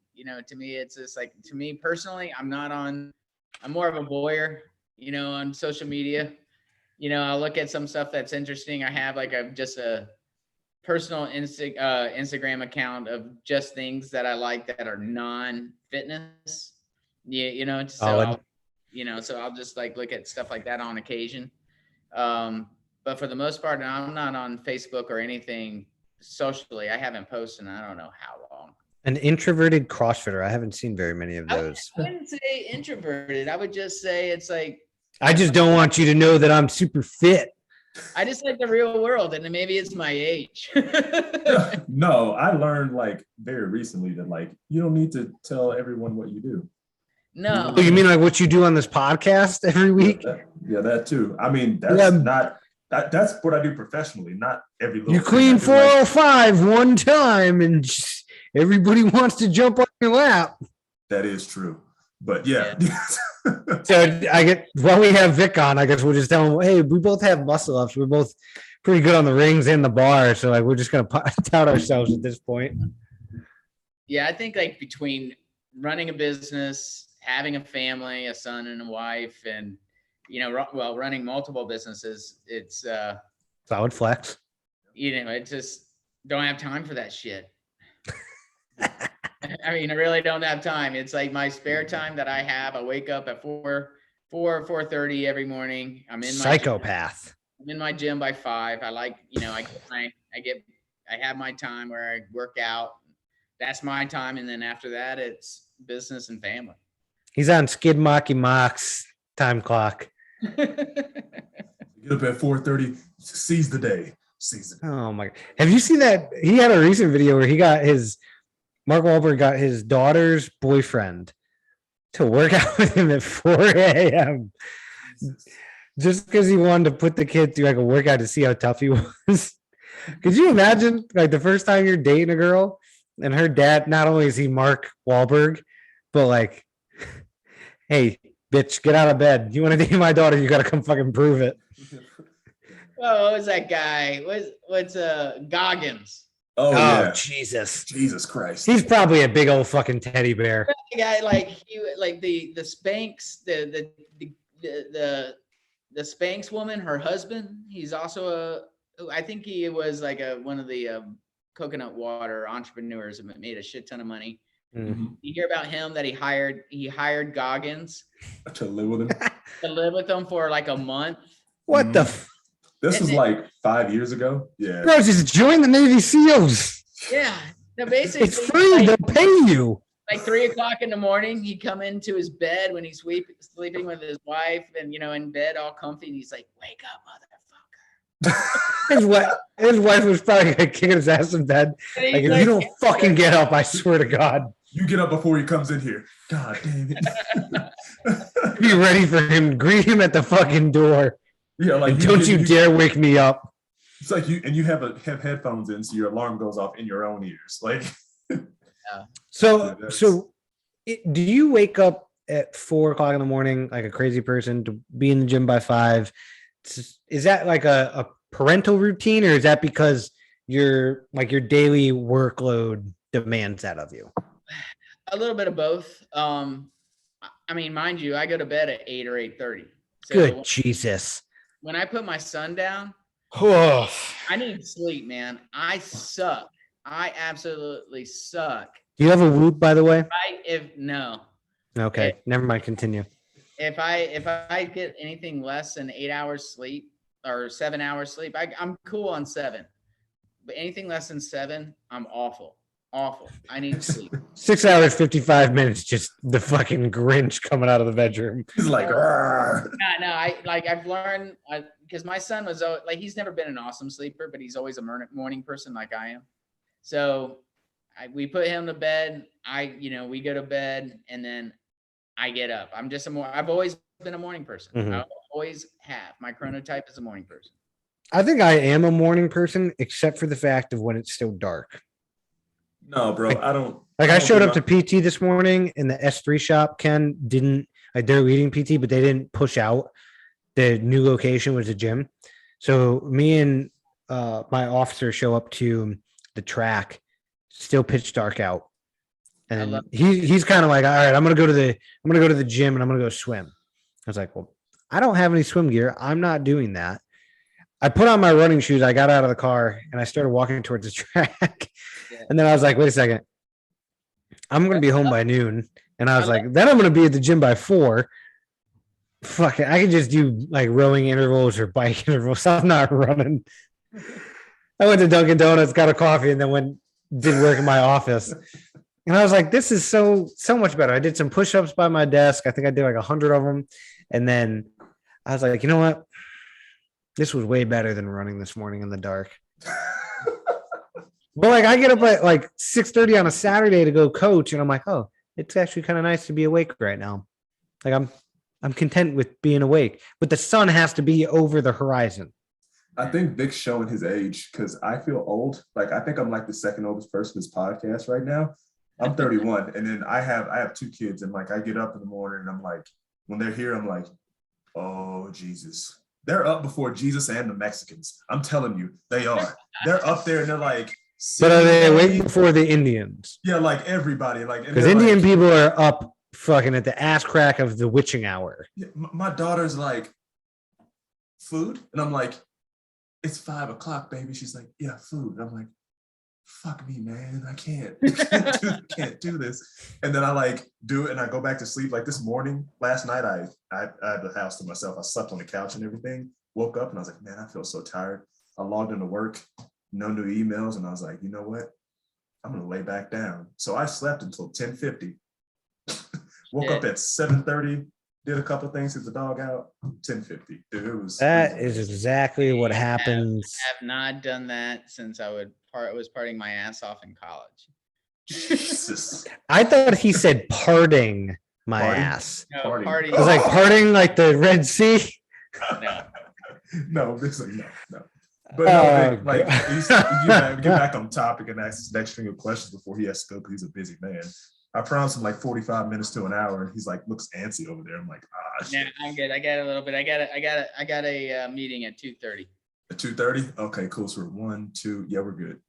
To me, it's just like, to me personally, I'm more of a voyeur, on social media. I'll look at some stuff that's interesting. I have just a personal Instagram account of just things that I like that are non-fitness. So I'll just like look at stuff like that on occasion. But for the most part, I'm not on Facebook or anything socially. I haven't posted in I don't know how long. An introverted CrossFitter. I haven't seen very many of those. I wouldn't say introverted. I would just say it's like, I just don't want you to know that I'm super fit. I just like the real world, and maybe it's my age. No, I learned like very recently that like you don't need to tell everyone what you do. No. Oh, you mean like what you do on this podcast every week? That too. I mean, that's what I do professionally, not every little. You clean 405 one time and everybody wants to jump on your lap. That is true. But yeah. So while we have Vic on, I guess we'll just tell him, hey, we both have muscle ups. We're both pretty good on the rings and the bar. So like, we're just going to tout ourselves at this point. Yeah. I think like between running a business, having a family, a son and a wife, and, running multiple businesses, it's solid flex. It just don't have time for that shit. I really don't have time. It's like my spare time that I have. I wake up at 4:30 every morning. I'm in my psychopath. I'm in my gym by 5. I like, I have my time where I work out. That's my time. And then after that, it's business and family. He's on Skid Mocky Mock's time clock. Get up at 4:30, seize the day. Oh my! Have you seen that? He had a recent video where Mark Wahlberg got his daughter's boyfriend to work out with him at 4 a.m. just because he wanted to put the kid through like a workout to see how tough he was. Could you imagine like the first time you're dating a girl and her dad, not only is he Mark Wahlberg, but like, hey, bitch, get out of bed. You want to date my daughter, you got to come fucking prove it. Oh, what was that guy? What's Goggins? Oh yeah. Jesus Christ. He's probably a big old fucking teddy bear. The guy the Spanx, the Spanx woman, her husband. He's also I think he was like one of the coconut water entrepreneurs that made a shit ton of money. Mm-hmm. You hear about him that he hired Goggins to live with him for like a month. What the This was like 5 years ago. Yeah. Bro, just join the Navy SEALs. Yeah. No, basically, it's free. They'll pay you. Like 3 o'clock in the morning, he'd come into his bed when he's sleeping with his wife and, in bed all comfy. And he's like, wake up, motherfucker. his wife was probably kicking his ass in bed. Like, if you don't fucking get up, I swear to God. You get up before he comes in here. God damn it. Be ready for him. Greet him at the fucking door. Yeah, like don't you dare wake me up. It's like you have headphones in, so your alarm goes off in your own ears. Like, yeah. So do you wake up at 4 o'clock in the morning like a crazy person to be in the gym by 5? Is that like a parental routine, or is that because your daily workload demands that of you? A little bit of both. I mean, mind you, I go to bed at 8 or 8:30. Good So Jesus. when I put my son down, Oh, I need sleep, man. I suck. I absolutely suck. do you have a Whoop, by the way? No. Okay, never mind. Continue. If I get anything less than 8 hours sleep or 7 hours sleep, I'm cool on 7. But anything less than 7, I'm awful. Awful. I need sleep. 6 hours, 55 minutes, just the fucking Grinch coming out of the bedroom. He's like, "Arr." No, I've learned because my son was like, he's never been an awesome sleeper, but he's always a morning person like I am. So we put him to bed. We go to bed and then I get up. I've always been a morning person. Mhm. I always have. My chronotype is a morning person. I think I am a morning person, except for the fact of when it's still dark. No, bro, I don't. Like I don't showed do up to PT this morning in the S3 shop. Ken didn't like they're leading PT, but they didn't push out. The new location was a gym. So me and my officer show up to the track, still pitch dark out. And he's kind of like, all right, I'm gonna go to the gym and I'm gonna go swim. I was like, well, I don't have any swim gear. I'm not doing that. I put on my running shoes. I got out of the car and I started walking towards the track. Yeah. And then I was like, wait a second. I'm going to be home by noon. And I was like, then I'm going to be at the gym by 4. Fuck it. I can just do like rowing intervals or bike intervals. I'm not running. I went to Dunkin' Donuts, got a coffee, and then did work in my office. And I was like, this is so much better. I did some push-ups by my desk. I think I did like 100 of them. And then I was like, you know what? This was way better than running this morning in the dark. But like I get up at like 6:30 on a Saturday to go coach, and I'm like, oh, it's actually kind of nice to be awake right now. Like I'm content with being awake, but the sun has to be over the horizon. I think Vic's showing his age because I feel old. Like I think I'm like the second oldest person in this podcast right now. I'm 31, and then I have 2 kids, and like I get up in the morning, and I'm like, when they're here, I'm like, oh Jesus. They're up before Jesus and the Mexicans. I'm telling you, they are. They're up there and they're like, but are they awake before the Indians? Yeah, like everybody. Like because Indian people are up fucking at the ass crack of the witching hour. Yeah, my daughter's like, food? And I'm like, it's 5 o'clock, baby. She's like, yeah, food. And I'm like, fuck me, man. I can't do this. And then I like do it and I go back to sleep. Like this morning, last night, I had the house to myself. I slept on the couch and everything, woke up and I was like, man, I feel so tired. I logged into work, no new emails. And I was like, you know what? I'm going to lay back down. So I slept until 10:50, woke up at 7:30, did a couple of things, hit the dog out, 10:50. Dude, it was exactly what happens. I have not done that since I was partying my ass off in college. Jesus. I thought he said parting my ass. No, Party. It was like parting like the Red Sea. No, it's like no. But no, Vic, like get back on topic and ask his next string of questions before he has to go because he's a busy man. I promised him like 45 minutes to an hour. He's like, looks antsy over there. I'm like, Yeah, I'm good. I got a little bit. I got a meeting at 2:30. At 2:30? Okay, cool. So we're 1, 2. Yeah, we're good.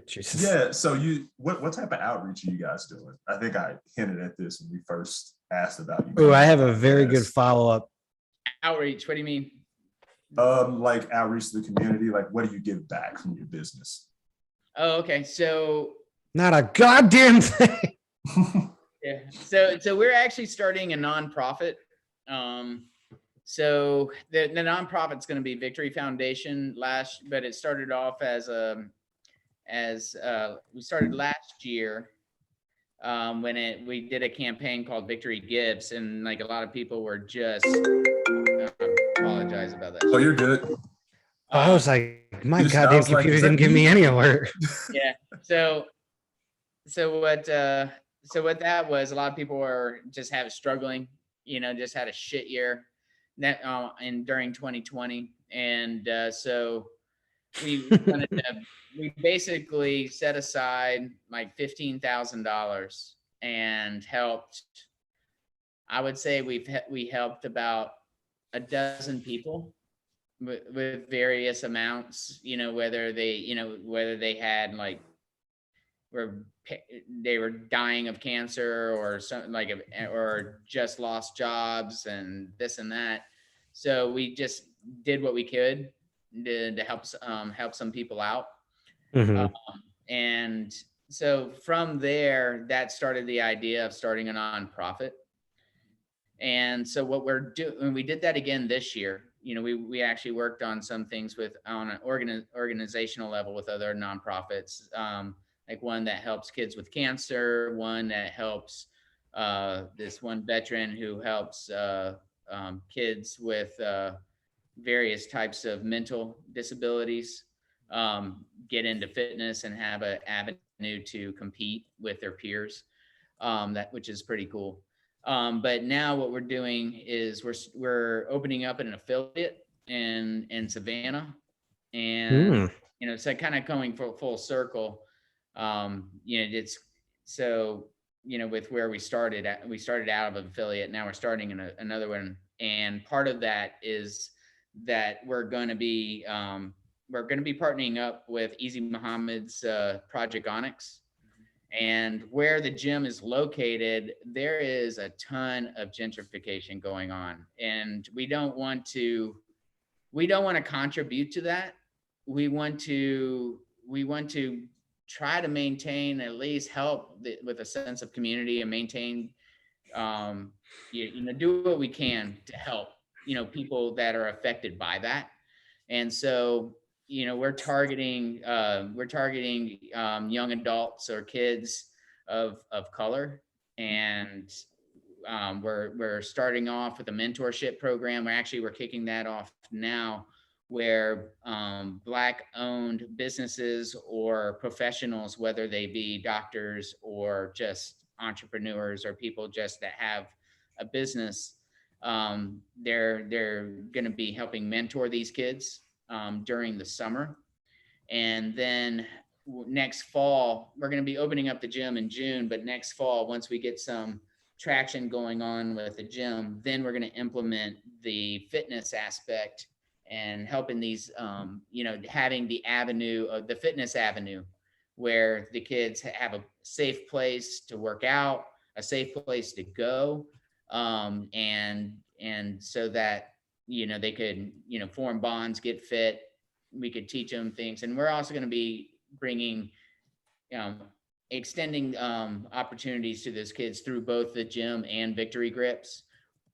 Jesus. Yeah. So what type of outreach are you guys doing? I think I hinted at this when we first asked about you. Oh, I have a very good follow-up. Outreach. What do you mean? Like outreach to the community. Like, what do you give back from your business? Oh, okay. So not a goddamn thing. Yeah. So we're actually starting a nonprofit. So the nonprofit's going to be Victory Foundation but it started off as we started last year when we did a campaign called Victory Gives, and like a lot of people were just apologize about that. Oh, you're good. I was like, my goddamn computer didn't give me any alert. Yeah. So what that was, a lot of people were just struggling, just had a shit year during 2020. And so we basically set aside like $15,000 and helped. I would say we helped about a dozen people with various amounts, whether they had like were they were dying of cancer or something like, or just lost jobs and this and that. So we just did what we could to help some people out. Mhm. And so from there, that started the idea of starting a nonprofit. And so what we're doing, and we did that again this year. We actually worked on some things on an organizational level with other nonprofits, like one that helps kids with cancer, one that helps this one veteran who helps kids with various types of mental disabilities get into fitness and have an avenue to compete with their peers, which is pretty cool. But now what we're doing is we're opening up an affiliate in Savannah, and so kind of going full circle. It's so with where we started out of an affiliate. Now we're starting another one, and part of that is that we're going to be partnering up with Easy Muhammad's Project Onyx. And where the gym is located, there is a ton of gentrification going on, and we don't want to contribute to that. We want to try to maintain, at least help with a sense of community, and maintain, do what we can to help, people that are affected by that. And so, we're targeting young adults or kids of color. And we're starting off with a mentorship program. We're kicking that off now, where Black owned businesses or professionals, whether they be doctors or just entrepreneurs or people just that have a business, they're going to be helping mentor these kids during the summer. And then next fall, we're going to be opening up the gym in June, but next fall, once we get some traction going on with the gym, then we're going to implement the fitness aspect and helping these, having the fitness avenue, where the kids have a safe place to work out, a safe place to go, and so that they could form bonds, get fit. We could teach them things, and we're also going to be bringing extending opportunities to those kids through both the gym and Victory Grips,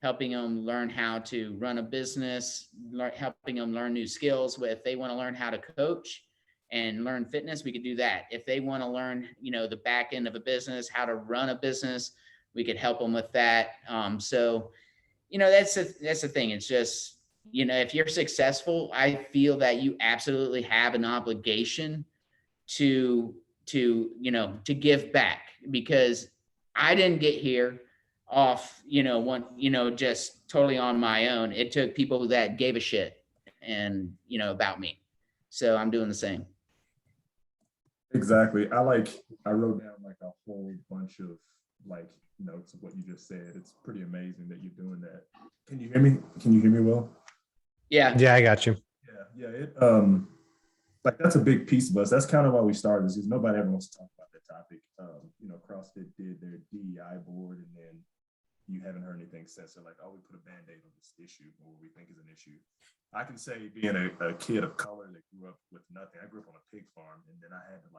helping them learn how to run a business, helping them learn new skills. If they want to learn how to coach and learn fitness, we could do that. If they want to learn, the back end of a business, how to run a business, we could help them with that. So, that's the thing. It's just, if you're successful, I feel that you absolutely have an obligation to give back, because I didn't get here off, just totally on my own. It took people that gave a shit and, about me. So I'm doing the same. Exactly. I wrote down like a whole bunch of notes of what you just said. It's pretty amazing that you're doing that. Can you hear me? Can you hear me well? Yeah, I got you. Yeah. It that's a big piece of us. That's kind of why we started this, because nobody ever wants to talk about that topic. CrossFit did their DEI board, and then you haven't heard anything since. They're like, oh, we put a Band-Aid on this issue, or what we think is an issue. I can say, being a kid of color that grew up with nothing, I grew up on a pig farm, and then I had to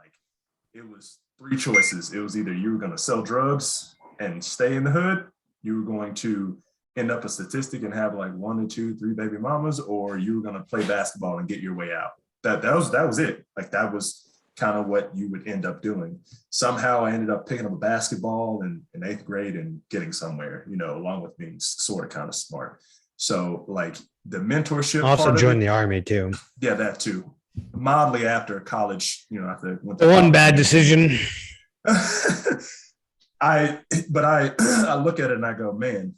it was three choices. It was either you were going to sell drugs and stay in the hood, you were going to end up a statistic and have 1 or 2, 3 baby mamas, or you were going to play basketball and get your way out. That was it. That was kind of what you would end up doing. Somehow I ended up picking up a basketball in 8th grade and getting somewhere, along with being sort of kind of smart. So the mentorship. Also joined the army too. Yeah, that too. Mildly after college, after one bad decision. I look at it and I go, man,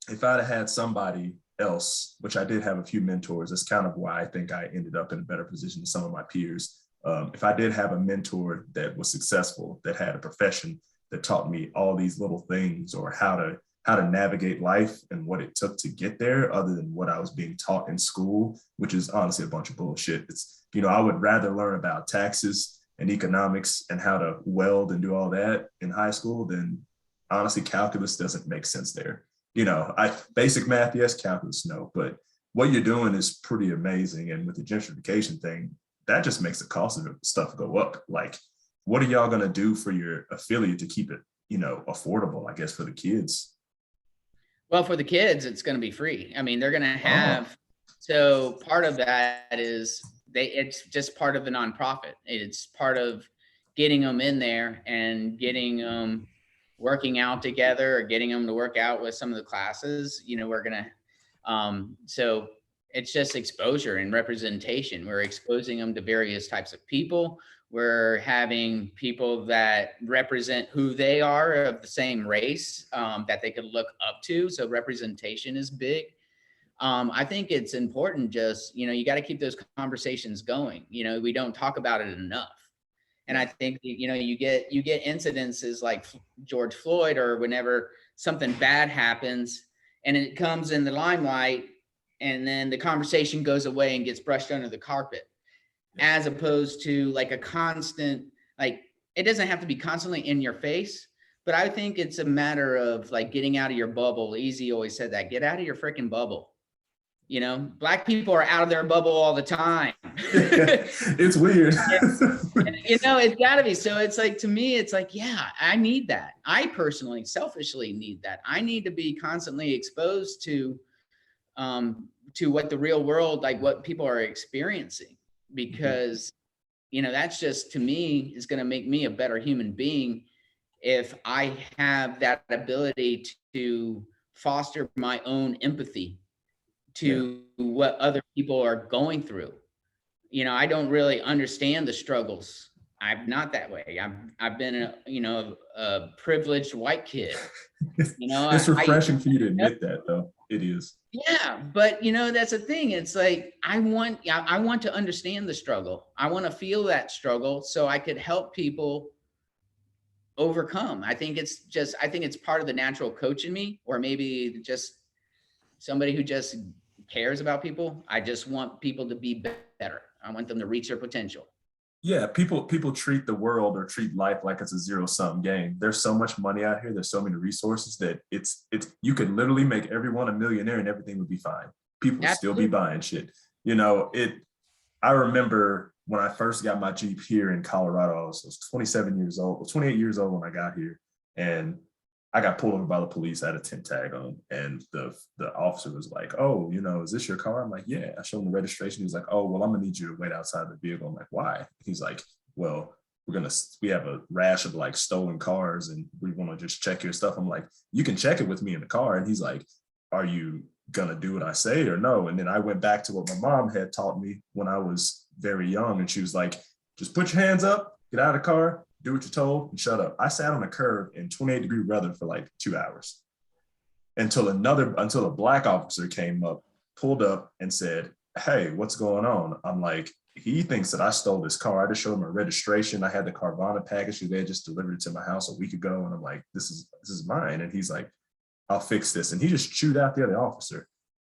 if I'd have had somebody else, which I did have a few mentors, that's kind of why I think I ended up in a better position than some of my peers. If I did have a mentor that was successful, that had a profession, that taught me all these little things, or how to navigate life and what it took to get there, other than what I was being taught in school, which is honestly a bunch of bullshit. It's, I would rather learn about taxes and economics and how to weld and do all that in high school, then honestly, calculus doesn't make sense there. Basic math, yes, calculus, no, but what you're doing is pretty amazing. And with the gentrification thing, that just makes the cost of stuff go up. Like, what are y'all going to do for your affiliate to keep it, affordable, I guess, for the kids? Well, for the kids, it's going to be free. I mean, they're going to have, so part of that is it's just part of the nonprofit. It's part of getting them in there and getting them working out together, or getting them to work out with some of the classes. We're going to, so it's just exposure and representation. We're exposing them to various types of people. We're having people that represent who they are, of the same race, that they could look up to. So representation is big. I think it's important, just, you got to keep those conversations going. We don't talk about it enough. And I think, you get incidences like George Floyd, or whenever something bad happens and it comes in the limelight, and then the conversation goes away and gets brushed under the carpet, as opposed to like a constant, like, it doesn't have to be constantly in your face, but I think it's a matter of like getting out of your bubble. Easy always said that, get out of your freaking bubble. Black people are out of their bubble all the time. It's weird. and, it's gotta be. So it's like, to me, it's like, yeah, I need that. I personally, selfishly need that. I need to be constantly exposed to what the real world, like what people are experiencing, because, that's just, to me, is going to make me a better human being if I have that ability to foster my own empathy to what other people are going through. I don't really understand the struggles. I'm not that way. I've been a privileged white kid. It's refreshing for you to admit that, though. It is. Yeah, but that's the thing. It's like, I want to understand the struggle. I want to feel that struggle so I could help people overcome. I think it's part of the natural coach in me, or maybe just somebody who just cares about people. I just want people to be better. I want them to reach their potential. Yeah, people treat the world, or treat life, like it's a zero-sum game. There's so much money out here. There's so many resources that it's you could literally make everyone a millionaire and everything would be fine. People would still be buying shit. I remember when I first got my Jeep here in Colorado, I was 27 years old, 28 years old when I got here, and I got pulled over by the police. I had a tent tag on, and the officer was like, "Oh, is this your car?" I'm like, "Yeah." I showed him the registration. He was like, "Oh, well, I'm gonna need you to wait outside the vehicle." I'm like, "Why?" He's like, "Well, we have a rash of like stolen cars, and we want to just check your stuff." I'm like, "You can check it with me in the car." And he's like, "Are you gonna do what I say or no?" And then I went back to what my mom had taught me when I was very young, and she was like, "Just put your hands up, get out of the car, do what you're told, and shut up." I sat on a curb in 28-degree weather for like 2 hours until a black officer came up, pulled up, and said, "Hey, what's going on?" I'm like, "He thinks that I stole this car. I just showed him a registration. I had the Carvana package. They just delivered it to my house a week ago." And I'm like, this is mine." And he's like, "I'll fix this." And he just chewed out the other officer.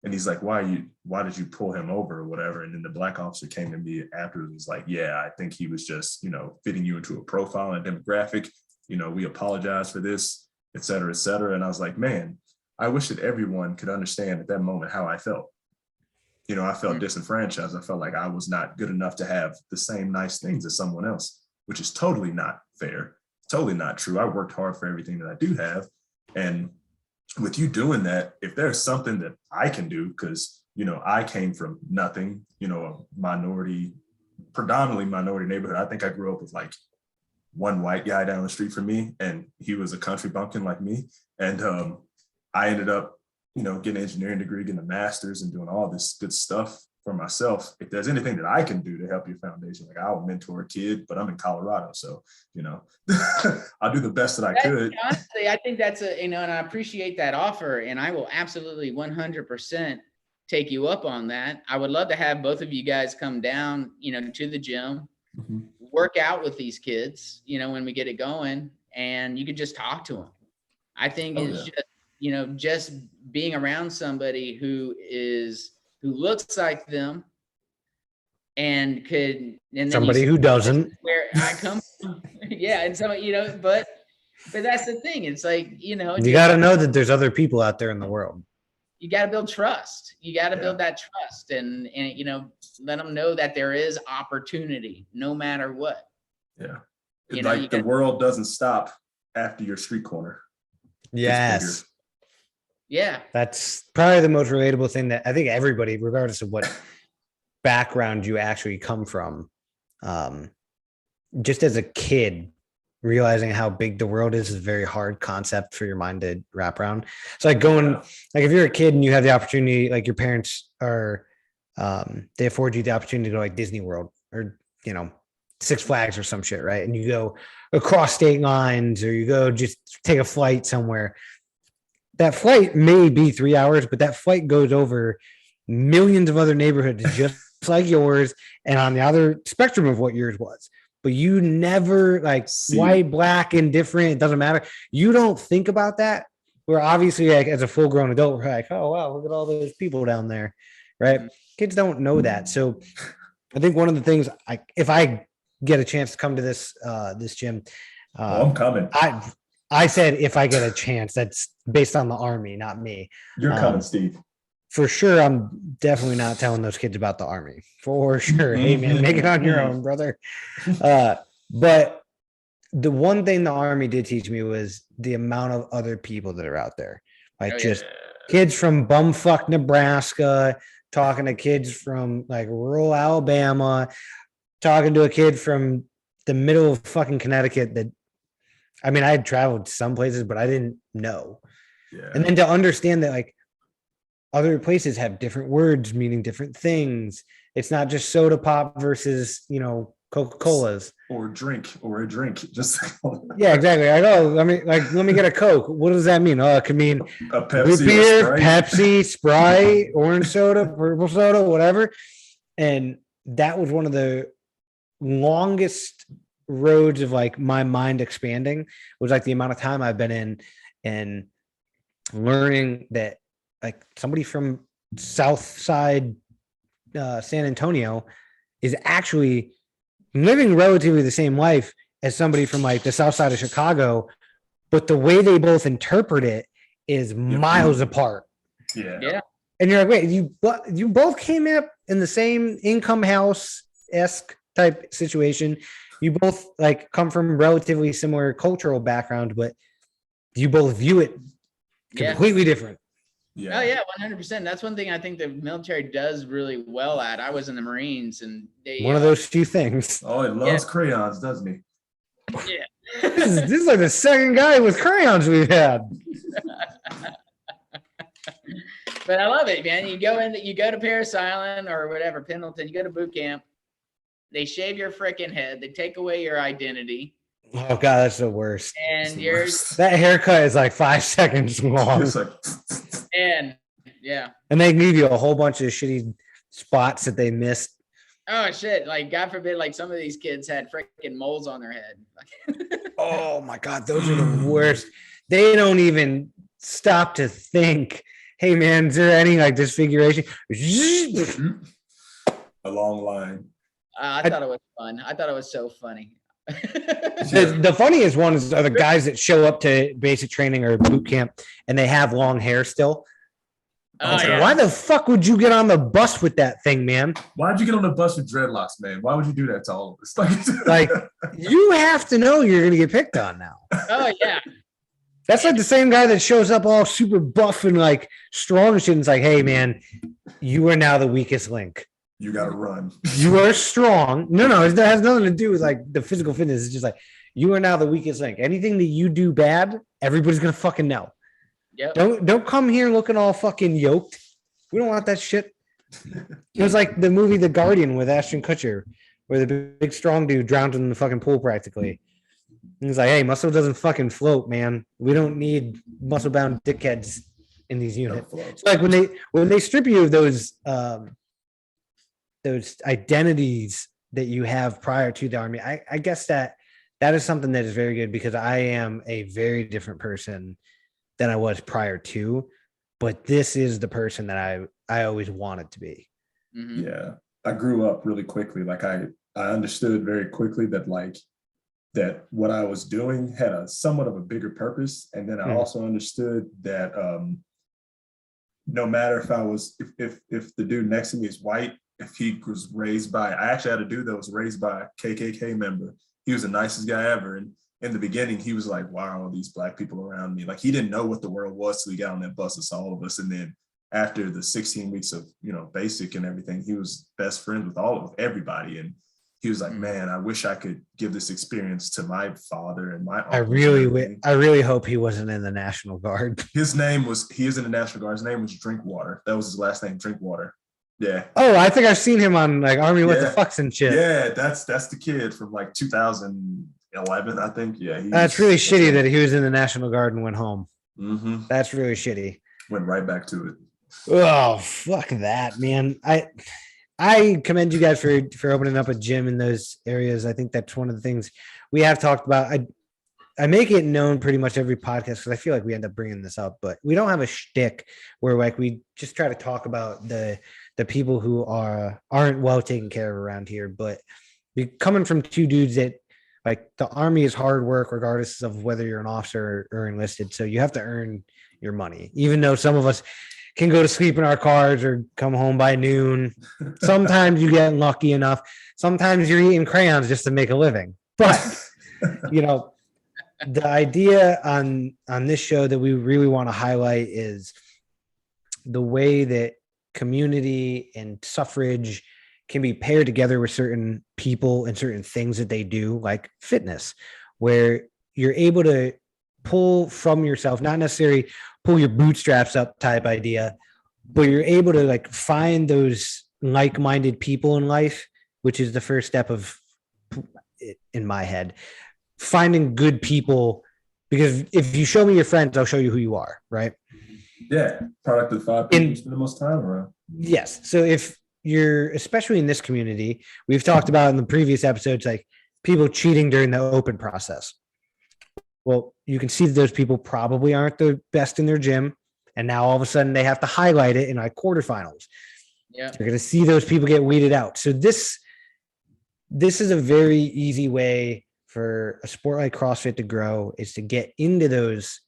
And he's like, why did you pull him over or whatever? And then the black officer came to me afterwards and was like, "Yeah, I think he was just, fitting you into a profile and demographic. We apologize for this, et cetera, et cetera." And I was like, man, I wish that everyone could understand at that moment how I felt. I felt disenfranchised. I felt like I was not good enough to have the same nice things as someone else, which is totally not fair. Totally not true. I worked hard for everything that I do have. And with you doing that, if there's something that I can do, because, I came from nothing, a predominantly minority neighborhood. I think I grew up with like one white guy down the street from me, and he was a country bumpkin like me. And I ended up, getting an engineering degree, getting a master's, and doing all this good stuff for myself. If there's anything that I can do to help your foundation, like I'll mentor a kid, but I'm in Colorado. So, I'll do the best that I could. Honestly, I think that's and I appreciate that offer, and I will absolutely 100% take you up on that. I would love to have both of you guys come down, to the gym, work out with these kids, when we get it going, and you could just talk to them. I think just, just being around somebody who looks like them and somebody who doesn't. I come, yeah, and so but that's the thing. It's like you got to know that there's other people out there in the world. You got to build trust. You got to build that trust, and let them know that there is opportunity, no matter what. Yeah, the world doesn't stop after your street corner. Yes. Yeah, that's probably the most relatable thing that I think everybody, regardless of what background you actually come from, just as a kid, realizing how big the world is a very hard concept for your mind to wrap around. It's like like if you're a kid and you have the opportunity, like your parents are, they afford you the opportunity to go like Disney World or, Six Flags or some shit, right? And you go across state lines or you go just take a flight somewhere. That flight may be 3 hours, but that flight goes over millions of other neighborhoods just like yours and on the other spectrum of what yours was. But you never white, black, indifferent. It doesn't matter. You don't think about that. We're obviously as a full grown adult, we're like, oh, wow, look at all those people down there. Right. Kids don't know that. So I think one of the things if I get a chance to come to this gym, I'm coming. I said, if I get a chance, that's based on the Army, not me. You're coming, Steve. For sure. I'm definitely not telling those kids about the Army for sure. Hey man, make it on your own, brother. But the one thing the Army did teach me was the amount of other people that are out there, kids from bumfuck Nebraska, talking to kids from like rural Alabama, talking to a kid from the middle of fucking Connecticut I had traveled to some places, but I didn't know. Yeah. And then to understand that other places have different words meaning different things. It's not just soda pop versus, Coca-Colas. Or a drink. Just yeah, exactly. Let me get a Coke. What does that mean? Oh, it could mean a Pepsi, root beer, Pepsi, Sprite, orange soda, purple soda, whatever. And that was one of the longest roads of my mind expanding was the amount of time I've been in and learning that somebody from South Side San Antonio is actually living relatively the same life as somebody from the South Side of Chicago, but the way they both interpret it is miles apart. Yeah. And you're like, wait, you both came up in the same income house-esque type situation. You both come from relatively similar cultural background, but you both view it completely different. Yeah. Oh yeah, 100%. That's one thing I think the military does really well at. I was in the Marines, and one of those few things. Oh, it loves crayons, doesn't he? Yeah. this is the second guy with crayons we've had. But I love it, man. You go to Parris Island or whatever, Pendleton. You go to boot camp. They shave your freaking head. They take away your identity. Oh God, that's the worst. And that haircut is 5 seconds long. And they leave you a whole bunch of shitty spots that they missed. Oh shit! God forbid, some of these kids had freaking moles on their head. Oh my God, those are the worst. They don't even stop to think. Hey man, is there any disfiguration? A long line. I thought it was fun. I thought it was so funny. The funniest ones are the guys that show up to basic training or boot camp and they have long hair still. Why the fuck would you get on the bus with that thing, man? Why'd you get on the bus with dreadlocks, man? Why would you do that to all of us? You have to know you're gonna get picked on now. Oh yeah. That's the same guy that shows up all super buff and strong and shit. And it's hey man, you are now the weakest link. You gotta run. You are strong. No, it has nothing to do with the physical fitness. It's just you are now the weakest link. Anything that you do bad, everybody's gonna fucking know. Yep. Don't come here looking all fucking yoked. We don't want that shit. It was like the movie The Guardian with Ashton Kutcher, where the big strong dude drowned in the fucking pool practically. And he's hey, muscle doesn't fucking float, man. We don't need muscle bound dickheads in these units. So when they strip you of those identities that you have prior to the Army, I guess that is something that is very good because I am a very different person than I was prior to, but this is the person that I always wanted to be. Mm-hmm. Yeah. I grew up really quickly. I understood very quickly that that what I was doing had a somewhat of a bigger purpose. And then I also understood that no matter if I was, if the dude next to me is white, if he was raised by, I actually had a dude that was raised by a KKK member. He was the nicest guy ever. And in the beginning, he was like, why are all these black people around me? Like, he didn't know what the world was till he got on that bus and saw all of us. And then after the 16 weeks of, basic and everything, he was best friends with everybody. And he was like, man, I wish I could give this experience to my father and my uncle. I really hope he wasn't in the National Guard. He is in the National Guard. His name was Drinkwater. That was his last name, Drinkwater. Yeah. Oh, I think I've seen him on like Army What the Fucks and shit. Yeah, that's the kid from like 2011, I think. Yeah. That's really shitty that he was in the National Guard and went home. Mm-hmm. That's really shitty. Went right back to it. Oh, fuck that, man. I commend you guys for opening up a gym in those areas. I think that's one of the things we have talked about. I make it known pretty much every podcast because I feel like we end up bringing this up, but we don't have a shtick where like we just try to talk about the people who aren't well taken care of around here. But coming from two dudes that like the Army is hard work regardless of whether you're an officer or enlisted. So you have to earn your money, even though some of us can go to sleep in our cars or come home by noon. Sometimes you get lucky enough. Sometimes you're eating crayons just to make a living. But, the idea on this show that we really want to highlight is the way that community and suffrage can be paired together with certain people and certain things that they do, like fitness, where you're able to pull from yourself, not necessarily pull your bootstraps up type idea, but you're able to like find those like-minded people in life, which is the first step of, in my head, finding good people. Because if you show me your friends, I'll show you who you are, right? Yeah, product of 5 people you spend the most time around. Yes. So if you're, especially in this community, we've talked about in the previous episodes, like people cheating during the open process. Well, you can see that those people probably aren't the best in their gym. And now all of a sudden they have to highlight it in like quarterfinals. Yeah. You're going to see those people get weeded out. So this is a very easy way for a sport like CrossFit to grow, is to get into those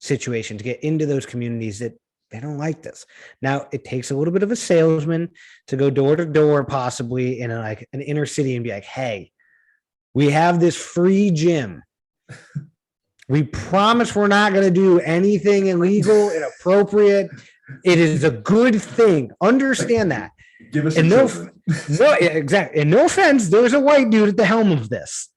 situations, to get into those communities that they don't like this. Now it takes a little bit of a salesman to go door to door, possibly in like an inner city, and be like, hey, we have this free gym. We promise we're not going to do anything illegal, inappropriate. It is a good thing. Understand that. Give us and your exactly. And no offense, there's a white dude at the helm of this.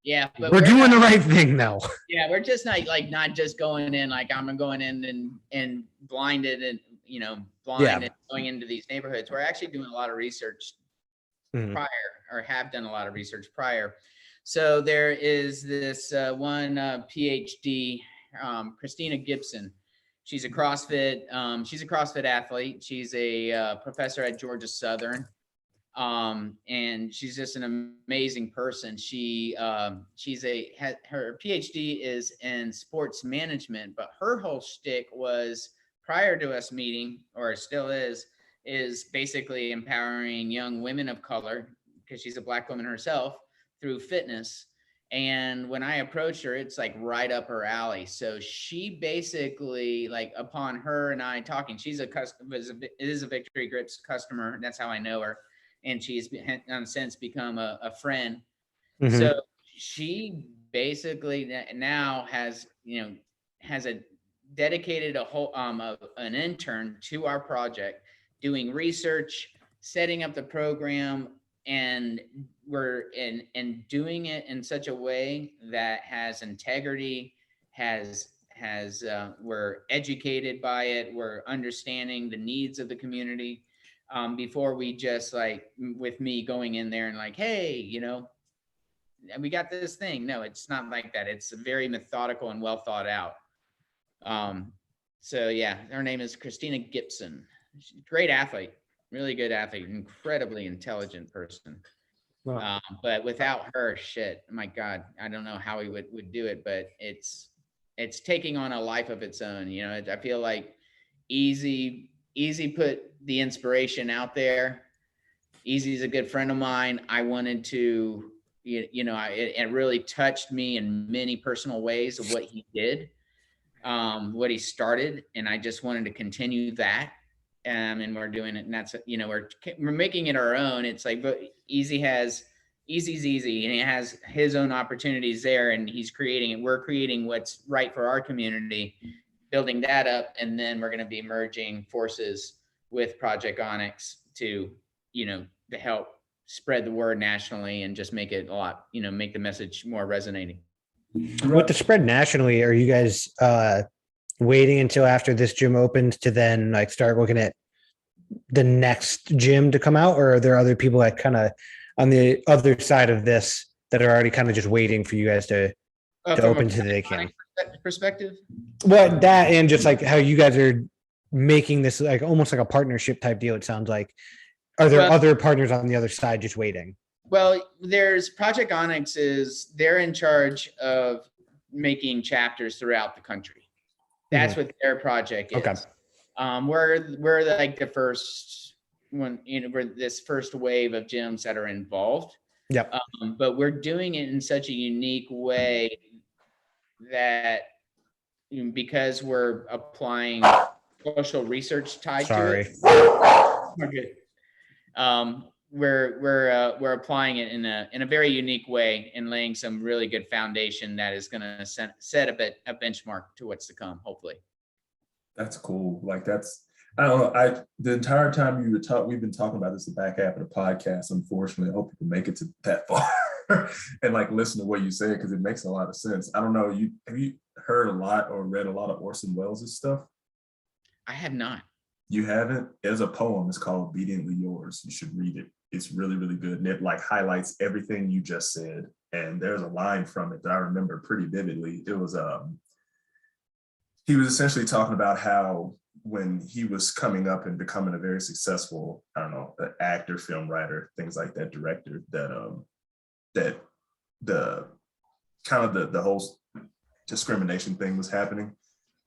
Yeah, but we're doing the right thing now. Yeah, we're just not just going in like I'm going in and blinded and and going into these neighborhoods. We're actually doing a lot of research prior, or have done a lot of research prior. So there is this one PhD, Christina Gibson. She's a CrossFit athlete. She's a professor at Georgia Southern. And she's just an amazing person. Her PhD is in sports management, but her whole shtick was, prior to us meeting, or still is basically empowering young women of color, because she's a Black woman herself, through fitness. And when I approached her, it's like right up her alley. So she basically, like, upon her and I talking, she's is a Victory Grips customer. That's how I know her. And she's since become a friend. So she basically now has dedicated a whole an intern to our project, doing research, setting up the program, and we're doing it in such a way that has integrity, we're educated by it, we're understanding the needs of the community. Before we just, like, with me going in there and like, hey, we got this thing. No, it's not like that. It's very methodical and well thought out. So yeah, her name is Christina Gibson. She's a great athlete, really good athlete, incredibly intelligent person. Wow. But without her, shit, my God, I don't know how we would do it, but it's taking on a life of its own. I feel like easy put the inspiration out there, Easy's a good friend of mine. I wanted to, it really touched me in many personal ways of what he did, what he started, and I just wanted to continue that. And we're doing it, and that's, we're making it our own. It's like, but Easy's easy, and he has his own opportunities there, and he's creating it. We're creating what's right for our community, building that up, and then we're going to be merging forces with Project Onyx to help spread the word nationally and just make it a lot, make the message more resonating. With the spread nationally, are you guys waiting until after this gym opens to then like start looking at the next gym to come out, or are there other people that kind of on the other side of this that are already kind of just waiting for you guys to open to they can? Perspective? Well, that and just like how you guys are making this like almost like a partnership type deal, it sounds like. Are there other partners on the other side just waiting? Well, there's Project Onyx they're in charge of making chapters throughout the country. That's what their project is. Okay. We're like the first one, we're this first wave of gyms that are involved. Yep. But we're doing it in such a unique way that because we're applying social research tied to it. We're good. We're applying it in a very unique way and laying some really good foundation that is going to set a benchmark to what's to come, hopefully. That's cool. Like I don't know. The entire time we've been talking about this the back half of the podcast. Unfortunately, I hope people make it to that far and like listen to what you say, because it makes a lot of sense. I don't know. Have you heard a lot or read a lot of Orson Welles' stuff? I have not. You haven't? There's a poem. It's called Obediently Yours. You should read it. It's really, really good. And it like highlights everything you just said. And there's a line from it that I remember pretty vividly. It was, he was essentially talking about how when he was coming up and becoming a very successful, I don't know, actor, film writer, things like that, director, that the kind of the whole discrimination thing was happening.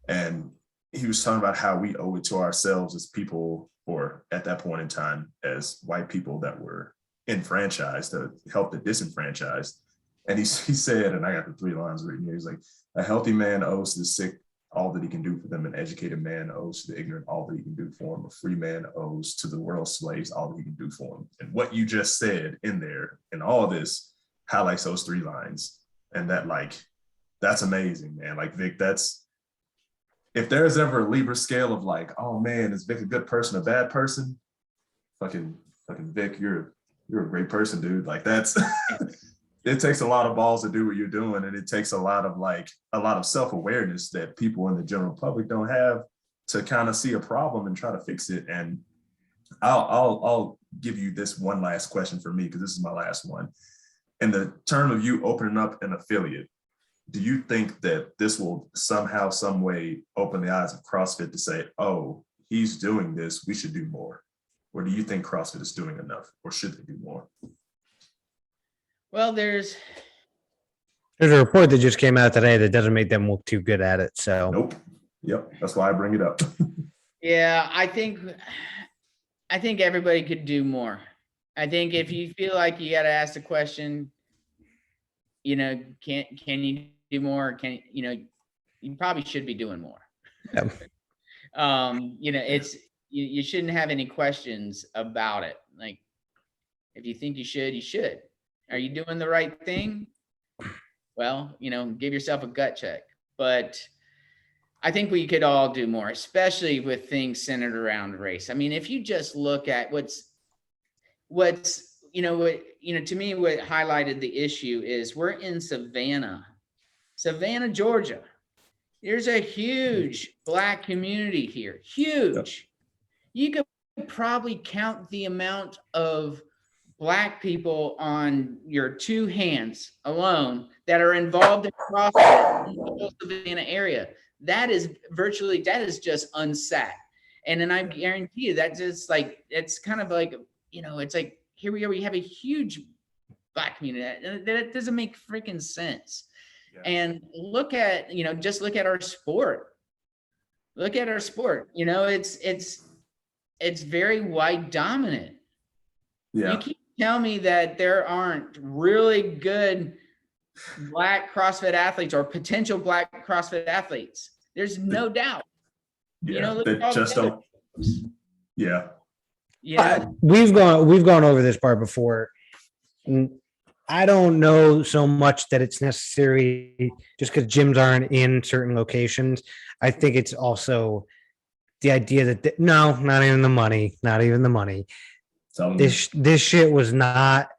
And he was talking about how we owe it to ourselves as people, or at that point in time, as white people that were enfranchised to help the disenfranchised. And he said, and I got the 3 lines written here, he's like, a healthy man owes to the sick all that he can do for them. An educated man owes to the ignorant all that he can do for him. A free man owes to the world's slaves all that he can do for him. And what you just said in there and all this highlights those 3 lines. And that's amazing, man. Like, Vic, if there's ever a Libra scale of like, oh man, is Vic a good person, a bad person? Fucking Vic, you're a great person, dude. Like it takes a lot of balls to do what you're doing, and it takes a lot of self-awareness that people in the general public don't have to kind of see a problem and try to fix it. And I'll give you this one last question for me, because this is my last one. In the term of you opening up an affiliate, do you think that this will somehow, some way open the eyes of CrossFit to say, oh, he's doing this, we should do more? Or do you think CrossFit is doing enough, or should they do more? Well, there's a report that just came out today that doesn't make them look too good at it. So nope. Yep. That's why I bring it up. Yeah, I think everybody could do more. I think if you feel like you got to ask the question, can you do more? You probably should be doing more. Yep. You shouldn't have any questions about it. Like, if you think you should, you should. Are you doing the right thing? Well, give yourself a gut check. But I think we could all do more, especially with things centered around race. I mean, if you just look at to me, what highlighted the issue is we're in Savannah, Georgia. There's a huge Black community here, huge. You could probably count the amount of Black people on your 2 hands alone that are involved in CrossFit in the Savannah area. That is just unsacked. And then I guarantee you that just like, it's kind of like, it's like, here we are, we have a huge Black community. That doesn't make freaking sense. Yeah. And look at our sport. Look at our sport. It's very white dominant. Yeah. You keep telling me that there aren't really good Black CrossFit athletes or potential Black CrossFit athletes. There's no doubt. Yeah. Look at That all the just other don't. folks, Yeah. We've gone over this part before. I don't know so much that it's necessary just because gyms aren't in certain locations. I think it's also the idea that no, not even the money, not even the money. So This shit was not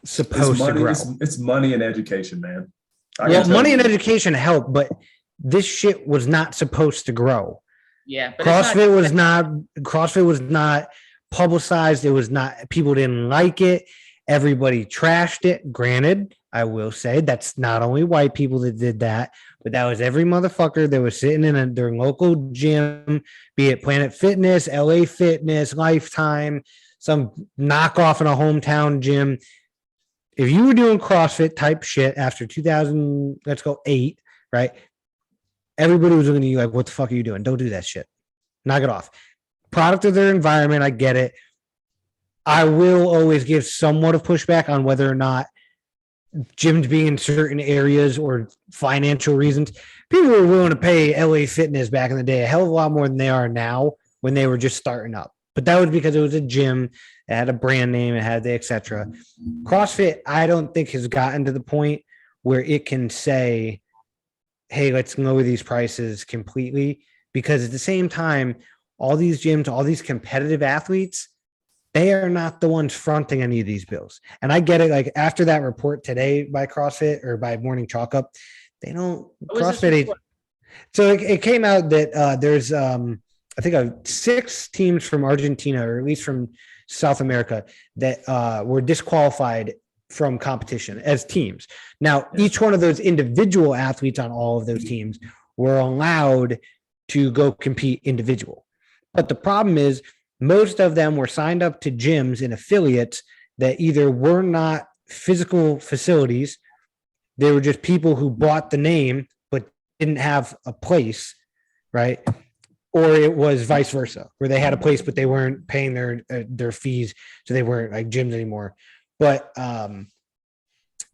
supposed to grow. It's money and education, man. Well, money and education help, but this shit was not supposed to grow. Yeah, but CrossFit was not publicized. It was not, people didn't like it. Everybody trashed it. Granted, I will say that's not only white people that did that, but that was every motherfucker that was sitting in their local gym, be it Planet Fitness, LA Fitness, Lifetime, some knockoff in a hometown gym. If you were doing CrossFit type shit after 2000, let's go 8, right? Everybody was looking at you like, what the fuck are you doing? Don't do that shit. Knock it off. Product of their environment, I get it. I will always give somewhat of pushback on whether or not gyms being in certain areas or financial reasons. People were willing to pay LA Fitness back in the day a hell of a lot more than they are now when they were just starting up. But that was because it was a gym, it had a brand name, it had the et cetera. CrossFit, I don't think has gotten to the point where it can say, hey, let's lower these prices completely. Because at the same time, all these gyms, all these competitive athletes, they are not the ones fronting any of these bills. And I get it. Like after that report today by CrossFit or by Morning Chalk Up, they don't CrossFit. So it came out that there's, I think 6 teams from Argentina, or at least from South America, that were disqualified from competition as teams. Now, each one of those individual athletes on all of those teams were allowed to go compete individual. But the problem is, most of them were signed up to gyms and affiliates that either were not physical facilities, they were just people who bought the name but didn't have a place, right? Or it was vice versa, where they had a place but they weren't paying their fees, so they weren't like gyms anymore. But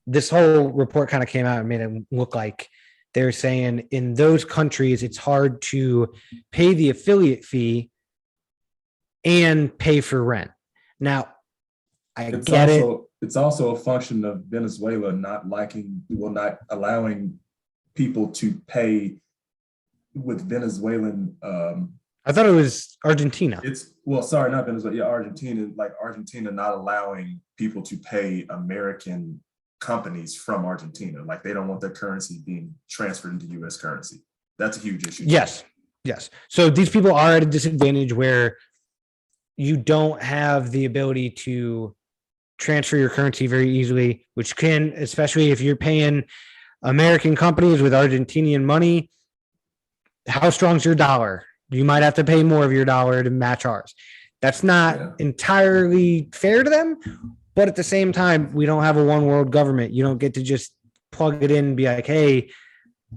this whole report kind of came out and made it look like they're saying in those countries it's hard to pay the affiliate fee and pay for rent. Now, It's also a function of Venezuela not allowing people to pay with Venezuelan. I thought it was Argentina. Not Venezuela. Yeah, Argentina. Like Argentina not allowing people to pay American companies from Argentina. Like they don't want their currency being transferred into U.S. currency. That's a huge issue. Yes. So these people are at a disadvantage where you don't have the ability to transfer your currency very easily, which can, especially if you're paying American companies with Argentinian money, how strong's your dollar? You might have to pay more of your dollar to match ours. That's not entirely fair to them, but at the same time, we don't have a one world government. You don't get to just plug it in and be like, hey,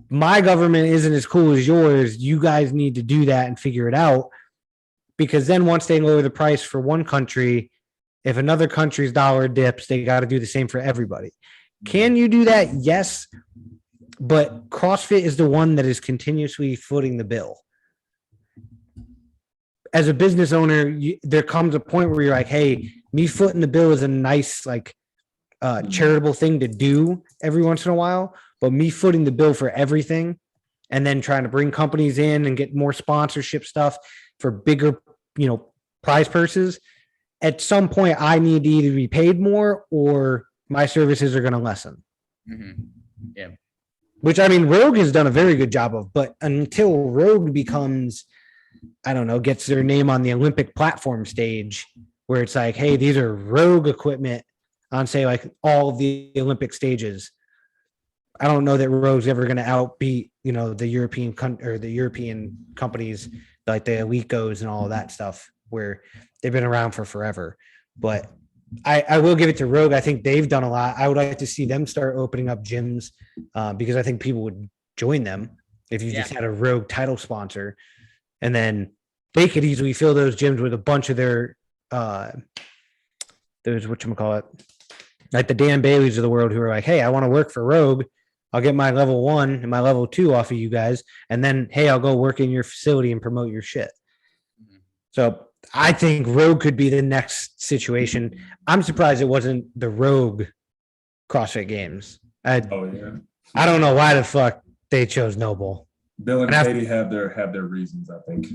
my government isn't as cool as yours. You guys need to do that and figure it out. Because then once they lower the price for one country, if another country's dollar dips, they got to do the same for everybody. Can you do that? Yes. But CrossFit is the one that is continuously footing the bill. As a business owner, there comes a point where you're like, hey, me footing the bill is a nice, charitable thing to do every once in a while. But me footing the bill for everything and then trying to bring companies in and get more sponsorship stuff for bigger, prize purses, at some point I need to either be paid more or my services are going to lessen. Mm-hmm. Yeah. Which, Rogue has done a very good job of, but until Rogue becomes, gets their name on the Olympic platform stage where it's like, hey, these are Rogue equipment on, say, like all of the Olympic stages. I don't know that Rogue's ever going to outbeat, the European companies like the Elicos and all of that stuff where they've been around for forever. But I will give it to Rogue. I think they've done a lot. I would like to see them start opening up gyms because I think people would join them if you just had a Rogue title sponsor. And then they could easily fill those gyms with a bunch of their there's whatchamacallit, like the Dan Baileys of the world who are like, hey, I want to work for Rogue. I'll get my level 1 and my level 2 off of you guys. And then, hey, I'll go work in your facility and promote your shit. So I think Rogue could be the next situation. I'm surprised it wasn't the Rogue CrossFit Games. I don't know why the fuck they chose Noble. Bill and Katie have their reasons, I think.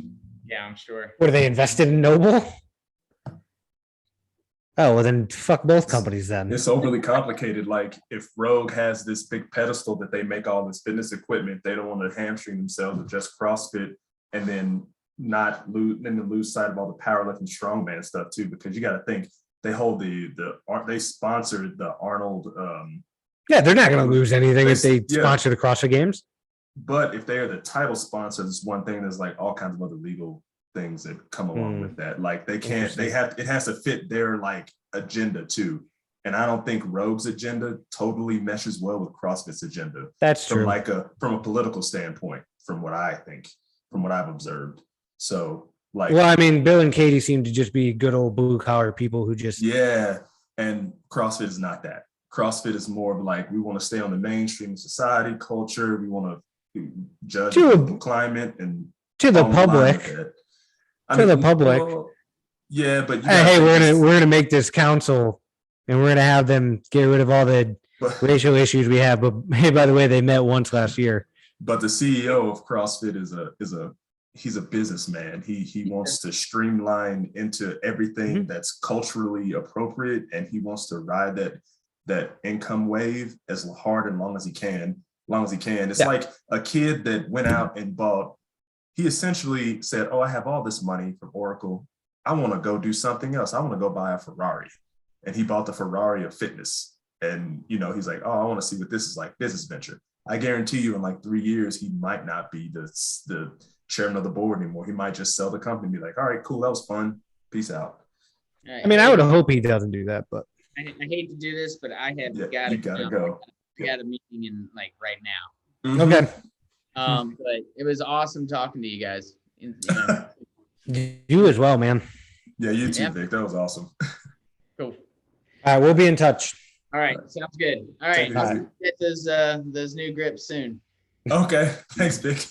Yeah, I'm sure. Were they invested in Noble? Oh, well then fuck both companies then. It's overly complicated. Like if Rogue has this big pedestal that they make all this fitness equipment, they don't want to hamstring themselves with just CrossFit and then not lose sight of all the powerlifting strongman stuff too, because you got to think they hold they sponsored the Arnold. Yeah, they're not going to lose anything if they sponsor the CrossFit Games. But if they are the title sponsor, it's one thing. There's like all kinds of other legal things that come along with that. Like it has to fit their like agenda too. And I don't think Rogue's agenda totally meshes well with CrossFit's agenda. That's true. From a political standpoint, from what I think, from what I've observed. So like, well, I mean, Bill and Katie seem to just be good old blue collar people who just, and CrossFit is not that. CrossFit is more of like, we want to stay on the mainstream of society, culture. We want to judge the climate and to the public. The public. Well, yeah, but hey, we're gonna make this council, and we're gonna have them get rid of all the racial issues we have. But hey, by the way, they met once last year. But the CEO of CrossFit he's a businessman. He wants to streamline into everything that's culturally appropriate, and he wants to ride that income wave as hard and long as he can. It's like a kid that went out and bought. He essentially said, "Oh, I have all this money from Oracle. I want to go do something else. I want to go buy a Ferrari." And he bought the Ferrari of fitness. And, he's like, "Oh, I want to see what this is like, business venture." I guarantee you in like 3 years, he might not be the chairman of the board anymore. He might just sell the company and be like, "All right, cool. That was fun. Peace out." I mean, I would hope he doesn't do that, but I hate to do this, but I have got to go. We got a meeting in like right now. Okay. But it was awesome talking to you guys. You as well, man. Yeah, you too, Vic. That was awesome. Cool. All right, well be in touch. All right, sounds good. All right, get those new grips soon. Okay, thanks, Vic.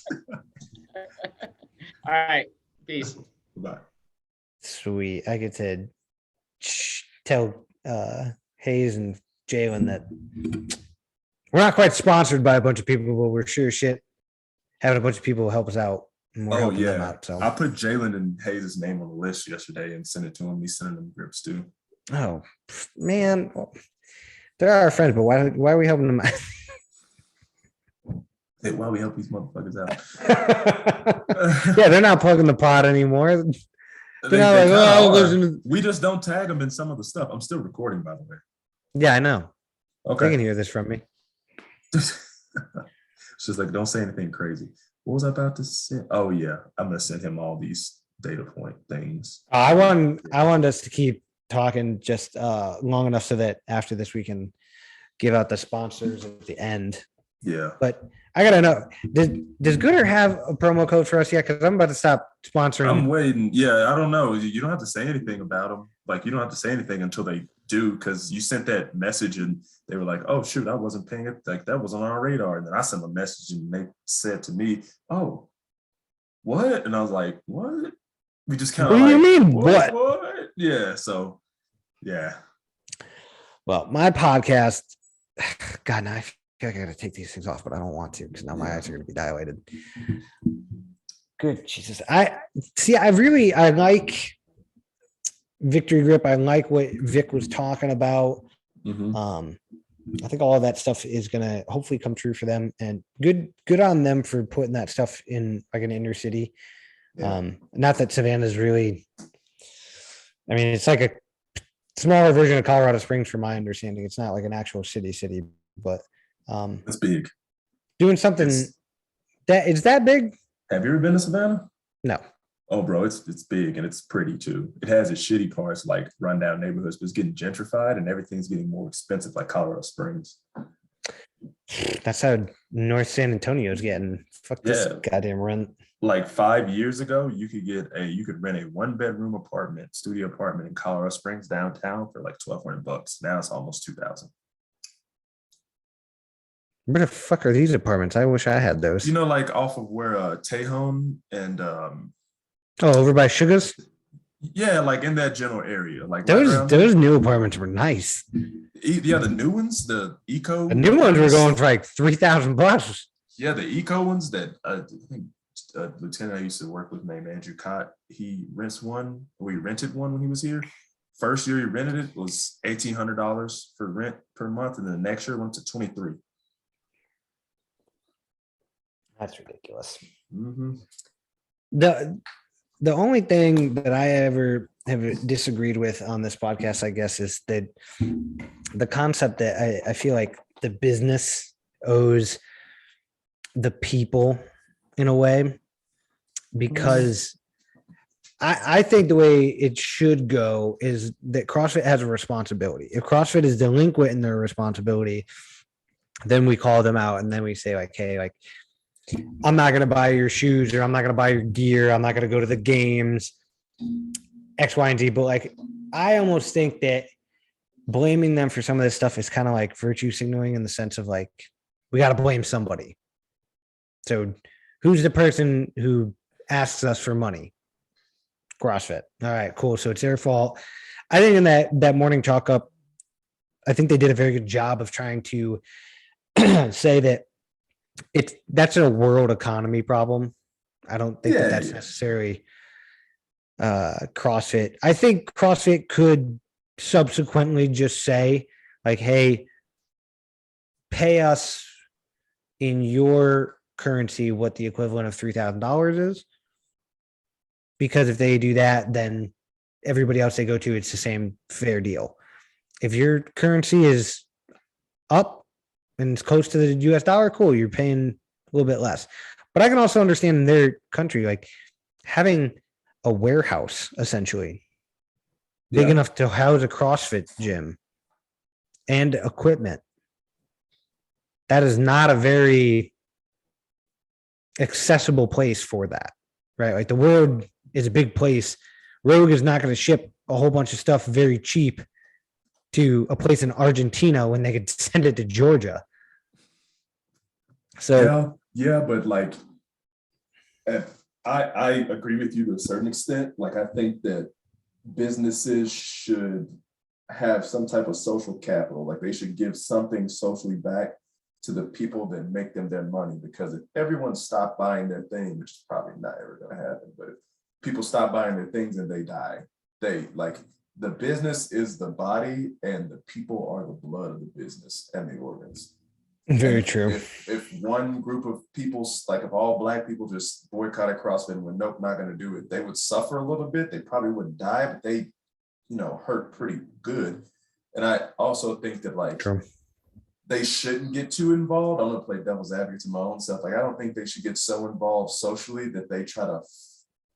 All right, peace. Bye. Sweet. I get to tell Hayes and Jalen that we're not quite sponsored by a bunch of people, but we're sure shit having a bunch of people help us out. And we're helping them out, so. I put Jalen and Hayes' name on the list yesterday and sent it to him. He's sending them grips too. Oh man, they're our friends, but why are we helping them out? Hey, why we help these motherfuckers out? Yeah, they're not plugging the pod anymore. We just don't tag them in some of the stuff. I'm still recording, by the way. Yeah, I know. Okay. They can hear this from me. It's just like, don't say anything crazy. What was I about to say? Oh yeah, I'm gonna send him all these data point things. I wanted us to keep talking just long enough so that after this we can give out the sponsors at the end. Yeah. But I gotta know, does Gooder have a promo code for us yet? Because I'm about to stop sponsoring. I'm waiting. Yeah, I don't know. You don't have to say anything about them. Like, you don't have to say anything until they do, because you sent that message and they were like, "Oh shoot, I wasn't paying it. Like that was on our radar." And then I sent a message and they said to me, "Oh, what?" And I was like, "What?" We just kind of. What do you mean? What? Yeah. So, yeah. Well, my podcast. God, now I feel like I got to take these things off, but I don't want to because now my eyes are going to be dilated. Good Jesus! I like Victory Grip. I like what Vic was talking about. I think all of that stuff is going to hopefully come true for them, and good on them for putting that stuff in like an inner city. Yeah. Not that Savannah's really, I mean, it's like a smaller version of Colorado Springs from my understanding. It's not like an actual city, but it's big. Doing something that is that big. Have you ever been to Savannah? No. Oh, bro, it's big and it's pretty too. It has its shitty parts like rundown neighborhoods, but it's getting gentrified and everything's getting more expensive, like Colorado Springs. That's how North San Antonio's getting. Fuck this goddamn rent. like 5 years ago, you could rent a 1-bedroom studio apartment in Colorado Springs downtown for like $1,200. Now it's almost 2,000. Where the fuck are these apartments? I wish I had those. You know, like off of where Tejon and over by Sugar's. yeah, like in that general area, like those new apartments were nice. Yeah, the new ones, the eco. The new ones were going for like $3,000. Yeah, the eco ones that I think a lieutenant I used to work with named Andrew Cott, he rented one when he was here. First year he rented it was $1,800 for rent per month, and then the next year went to $23,000. That's ridiculous. Mm-hmm. The only thing that I ever have disagreed with on this podcast, I guess, is that the concept that I feel like the business owes the people in a way, because I think the way it should go is that CrossFit has a responsibility. If CrossFit is delinquent in their responsibility, then we call them out and then we say like, hey, like, I'm not going to buy your shoes, or I'm not going to buy your gear. I'm not going to go to the games, X, Y, and Z. But like, I almost think that blaming them for some of this stuff is kind of like virtue signaling, in the sense of like, we got to blame somebody. So who's the person who asks us for money? CrossFit. All right, cool. So it's their fault. I think in that morning chalk up, I think they did a very good job of trying to say that that's a world economy problem. I don't think that's necessarily CrossFit. I think CrossFit could subsequently just say like, hey, pay us in your currency what the equivalent of $3,000 is. Because if they do that, then everybody else they go to, it's the same fair deal. If your currency is up and it's close to the US dollar, cool, you're paying a little bit less. But I can also understand in their country, like having a warehouse essentially big enough to house a CrossFit gym and equipment. That is not a very accessible place for that, right? Like the world is a big place. Rogue is not going to ship a whole bunch of stuff very cheap to a place in Argentina when they could send it to Georgia. So yeah, but like, I agree with you to a certain extent. Like, I think that businesses should have some type of social capital. Like, they should give something socially back to the people that make them their money. Because if everyone stopped buying their thing, which is probably not ever going to happen, but if people stop buying their things and they die, the business is the body and the people are the blood of the business and the organs. Very true. If one group of people, like if all Black people just boycotted CrossFit and went, nope, not going to do it, they would suffer a little bit. They probably wouldn't die, but they, hurt pretty good. And I also think that like, they shouldn't get too involved. I'm going to play devil's advocate to my own self. Like, I don't think they should get so involved socially that they try to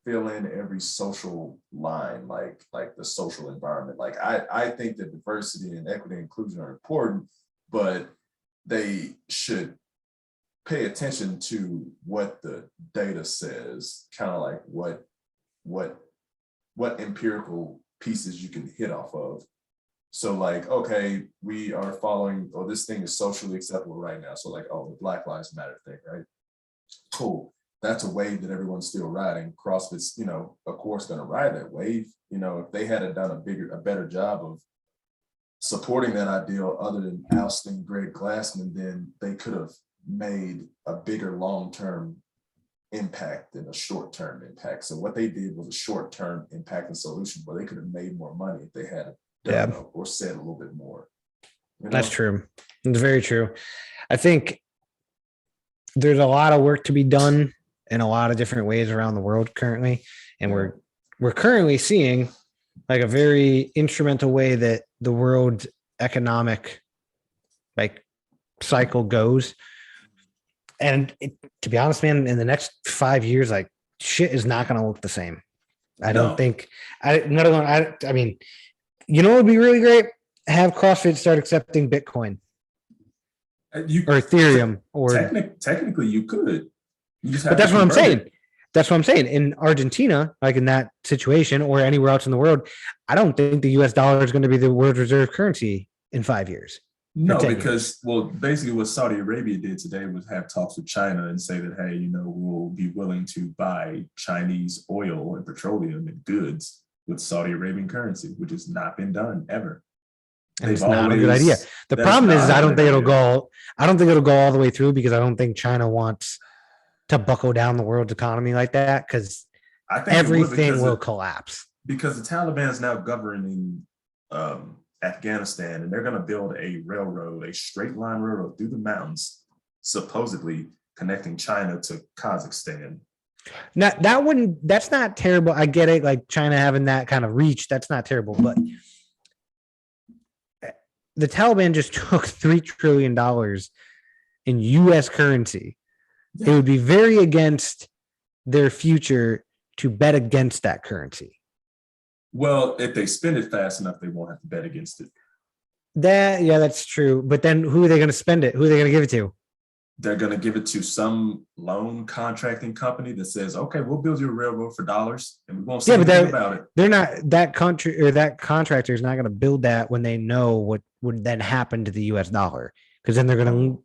fill in every social line, like the social environment. Like, I think that diversity and equity and inclusion are important, but they should pay attention to what the data says, kind of like what empirical pieces you can hit off of. So like, okay, we are following, this thing is socially acceptable right now. So like, the Black Lives Matter thing, right? Cool. That's a wave that everyone's still riding. CrossFit's, of course, going to ride that wave. If they had done a better job of supporting that ideal, other than ousting Greg Glassman, then they could have made a bigger long-term impact than a short-term impact. So what they did was a short-term impact and solution where they could have made more money if they had done or said a little bit more. That's true. It's very true. I think there's a lot of work to be done in a lot of different ways around the world currently. And we're currently seeing like a very instrumental way that the world's economic cycle goes. And to be honest, man, in the next 5 years, like shit is not going to look the same. I don't think I mean, what would be really great? Have CrossFit start accepting Bitcoin or Ethereum or technically you could. But that's what I'm saying. That's what I'm saying. In Argentina, like in that situation or anywhere else in the world, I don't think the US dollar is going to be the world reserve currency in 5 years. No, because well, basically what Saudi Arabia did today was have talks with China and say that, hey, you know, we'll be willing to buy Chinese oil and petroleum and goods with Saudi Arabian currency, which has not been done ever. And it's not a good idea. The problem is I don't think it'll go all the way through because I don't think China wants to buckle down the world's economy like that because I think everything will collapse. Because the Taliban is now governing Afghanistan, and they're going to build a railroad, a straight line railroad through the mountains, supposedly connecting China to Kazakhstan. Now, that's not terrible. I get it. Like China having that kind of reach, that's not terrible. But the Taliban just took $3 trillion in US currency. It would be very against their future to bet against that currency. Well, if they spend it fast enough, they won't have to bet against it. That's true. But then who are they going to spend it? Who are they going to give it to? They're going to give it to some loan contracting company that says, okay, we'll build you a railroad for dollars and we won't say anything about it. They're not that country or that contractor is not going to build that when they know what would then happen to the US dollar. Because then they're going to.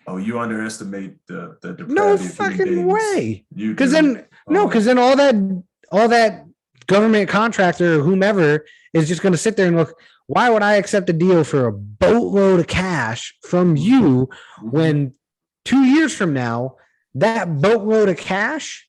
Oh, you underestimate the no fucking way. Because then all that government contractor or whomever is just going to sit there and look. Why would I accept a deal for a boatload of cash from you when 2 years from now that boatload of cash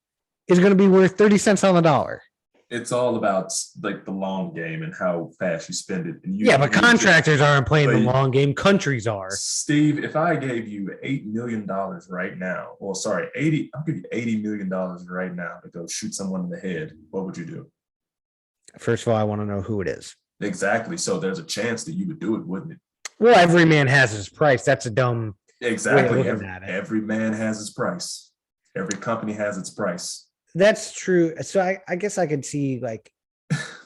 is going to be worth 30 cents on the dollar? It's all about like the long game and how fast you spend it. And but contractors aren't playing the long game. Countries are. Steve, if I gave you $8 million right now, I'll give you $80 million right now to go shoot someone in the head, what would you do? First of all, I want to know who it is. Exactly. So there's a chance that you would do it, wouldn't it? Well, every man has his price. That's a dumb. Exactly. Every man has his price. Every company has its price. That's true. So I guess I could see like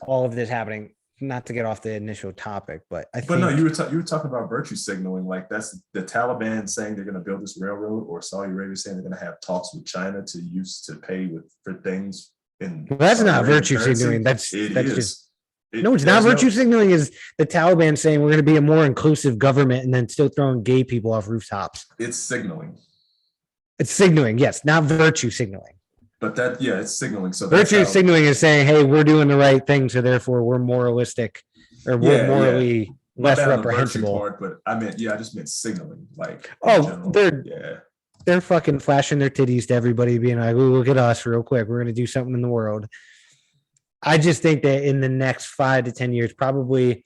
all of this happening. Not to get off the initial topic, but no, you were talking about virtue signaling. Like that's the Taliban saying they're going to build this railroad, or Saudi Arabia saying they're going to have talks with China to pay for things. That's not virtue signaling. That's just. It's not virtue signaling. Is the Taliban saying we're going to be a more inclusive government and then still throwing gay people off rooftops? It's signaling. It's signaling, yes, not virtue signaling. But it's signaling. So virtue signaling is saying, hey, we're doing the right thing, so therefore we're moralistic or we're morally less reprehensible. Part, but I just meant signaling. Like, they're fucking flashing their titties to everybody, being like, "Ooh, look at us, real quick. We're going to do something in the world." I just think that in the next 5 to 10 years, probably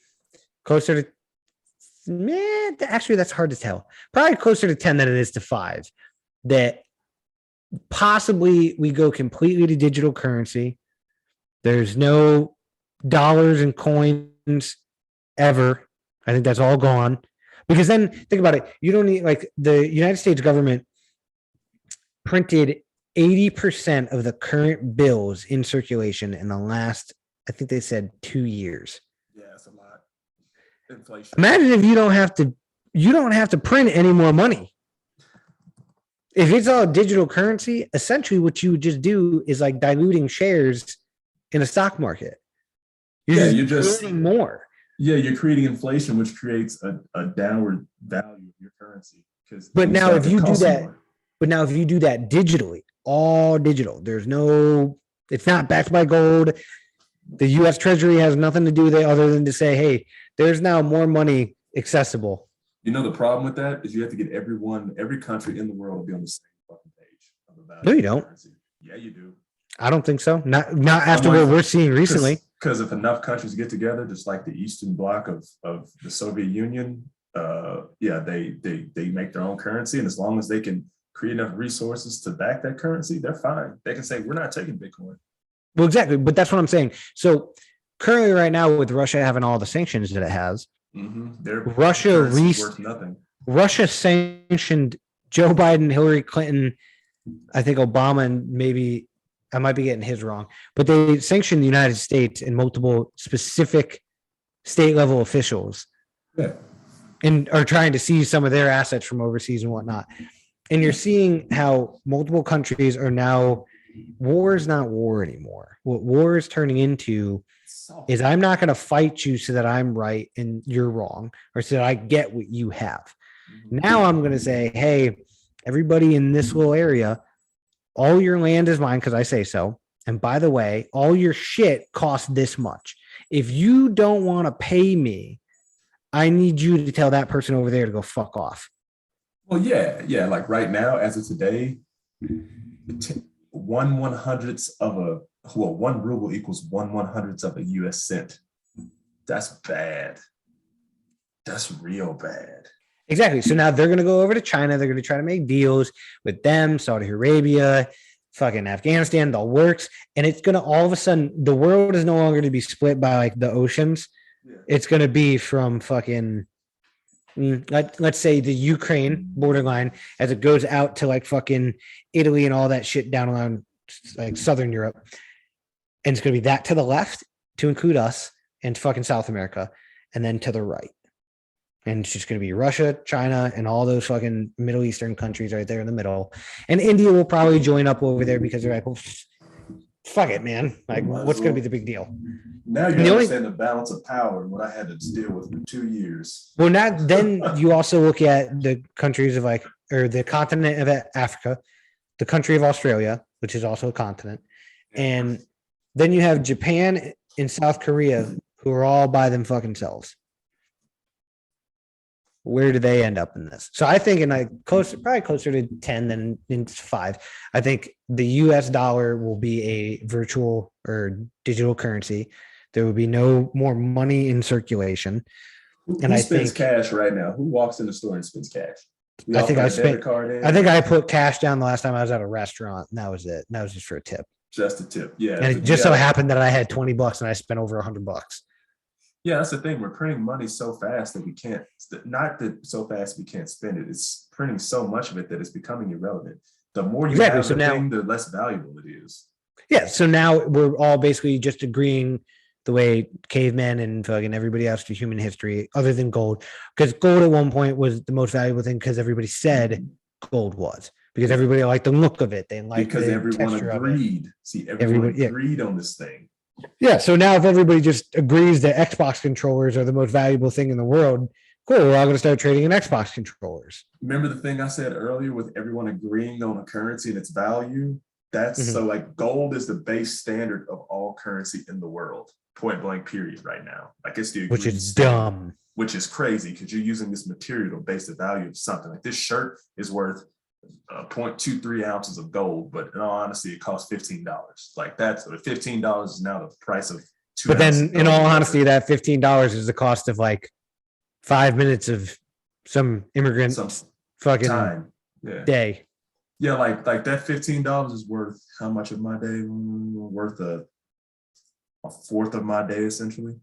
closer to, actually, that's hard to tell. Probably closer to 10 than it is to 5. That possibly we go completely to digital currency. There's no dollars and coins ever. I think that's all gone. Because then think about it. You don't need, like, the United States government printed 80% of the current bills in circulation in the last, I think they said 2 years. Yeah, that's a lot. Inflation. Imagine if you don't have to print any more money. If it's all digital currency, essentially what you would just do is like diluting shares in a stock market. You're just creating more. Yeah, you're creating inflation, which creates a downward value of your currency. But now if you do that digitally, all digital, it's not backed by gold. The U.S. Treasury has nothing to do with it other than to say, hey, there's now more money accessible. You know, the problem with that is you have to get every country in the world to be on the same fucking page. No, you don't. Currency. Yeah, you do. I don't think so. Not after what we're seeing recently. Because if enough countries get together, just like the Eastern Bloc of the Soviet Union, they make their own currency. And as long as they can create enough resources to back that currency, they're fine. They can say, we're not taking Bitcoin. Well, exactly. But that's what I'm saying. So currently right now with Russia having all the sanctions that it has, Russia sanctioned Joe Biden, Hillary Clinton, I think Obama, and maybe I might be getting his wrong, but they sanctioned the United States and multiple specific state level officials and are trying to seize some of their assets from overseas and whatnot. And you're seeing how multiple countries are now war is not war anymore. What war is turning into is I'm not going to fight you so that I'm right and you're wrong, or so that I get what you have. Now I'm going to say, hey, everybody in this little area, all your land is mine because I say so. And by the way, all your shit costs this much. If you don't want to pay me, I need you to tell that person over there to go fuck off. Well, yeah. Like right now, as of today, 1/100th of one ruble equals 1/100th of a US cent. That's bad. That's real bad. Exactly. So now they're going to go over to China. They're going to try to make deals with them, Saudi Arabia, fucking Afghanistan, the works. And it's going to all of a sudden, the world is no longer to be split by like the oceans. Yeah. It's going to be from fucking, let's say the Ukraine borderline as it goes out to like fucking Italy and all that shit down around like Southern Europe. And it's going to be that to the left to include us and fucking South America. And then to the right. And it's just going to be Russia, China, and all those fucking Middle Eastern countries right there in the middle. And India will probably join up over there because they're like, well, fuck it, man. Like, what's going to be the big deal? Now you understand the balance of power and what I had to deal with for 2 years. Well, then you also look at the countries of like, or the continent of Africa, the country of Australia, which is also a continent. And then you have Japan and South Korea, who are all by them fucking selves. Where do they end up in this? So I think probably closer to 10 than in 5. I think the US dollar will be a virtual or digital currency. There will be no more money in circulation. Who spends cash right now? Who walks in the store and spends cash? I think I put cash down the last time I was at a restaurant, and that was it. And that was just for a tip. Just a tip. Yeah. And it just so happened that I had $20 and I spent over $100. Yeah, that's the thing. We're printing money so fast that we can't, not that so fast we can't spend it. It's printing so much of it that it's becoming irrelevant. The more you have the thing, the less valuable it is. Yeah, so now we're all basically just agreeing the way cavemen and fucking everybody else to human history, other than gold. Because gold at one point was the most valuable thing because everybody said gold was. Because everybody liked the look of it. They liked because everyone agreed. See, everyone agreed on this thing. Yeah, so now if everybody just agrees that Xbox controllers are the most valuable thing in the world, cool, we're all going to start trading in Xbox controllers. Remember the thing I said earlier with everyone agreeing on a currency and its value? That's so like gold is the base standard of all currency in the world, point blank period right now. Like it's the which is dumb. Which is crazy because you're using this material to base the value of something. Like this shirt is worth 0.23 ounces of gold, but in all honesty, it costs $15. Like that's $15 is now the price of 2 But then, in all honesty, that $15 is the cost of like 5 minutes of some immigrant fucking time. Day. Yeah, like that $15 is worth how much of my day? Worth a fourth of my day, essentially.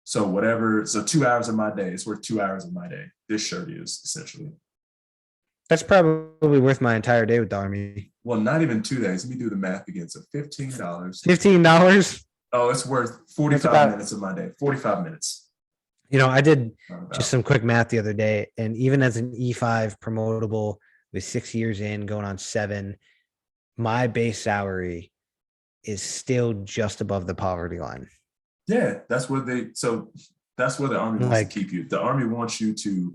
So whatever. So 2 hours of my day. It's worth 2 hours of my day. This shirt is essentially. That's probably worth my entire day with the Army. Well, not even 2 days. Let me do the math again. So $15. $15? Oh, it's worth 45 minutes of my day. 45 minutes. You know, I did just some quick math the other day, and even as an E5 promotable with 6 years in, going on 7, my base salary is still just above the poverty line. Yeah, that's where the Army wants to keep you. The Army wants you to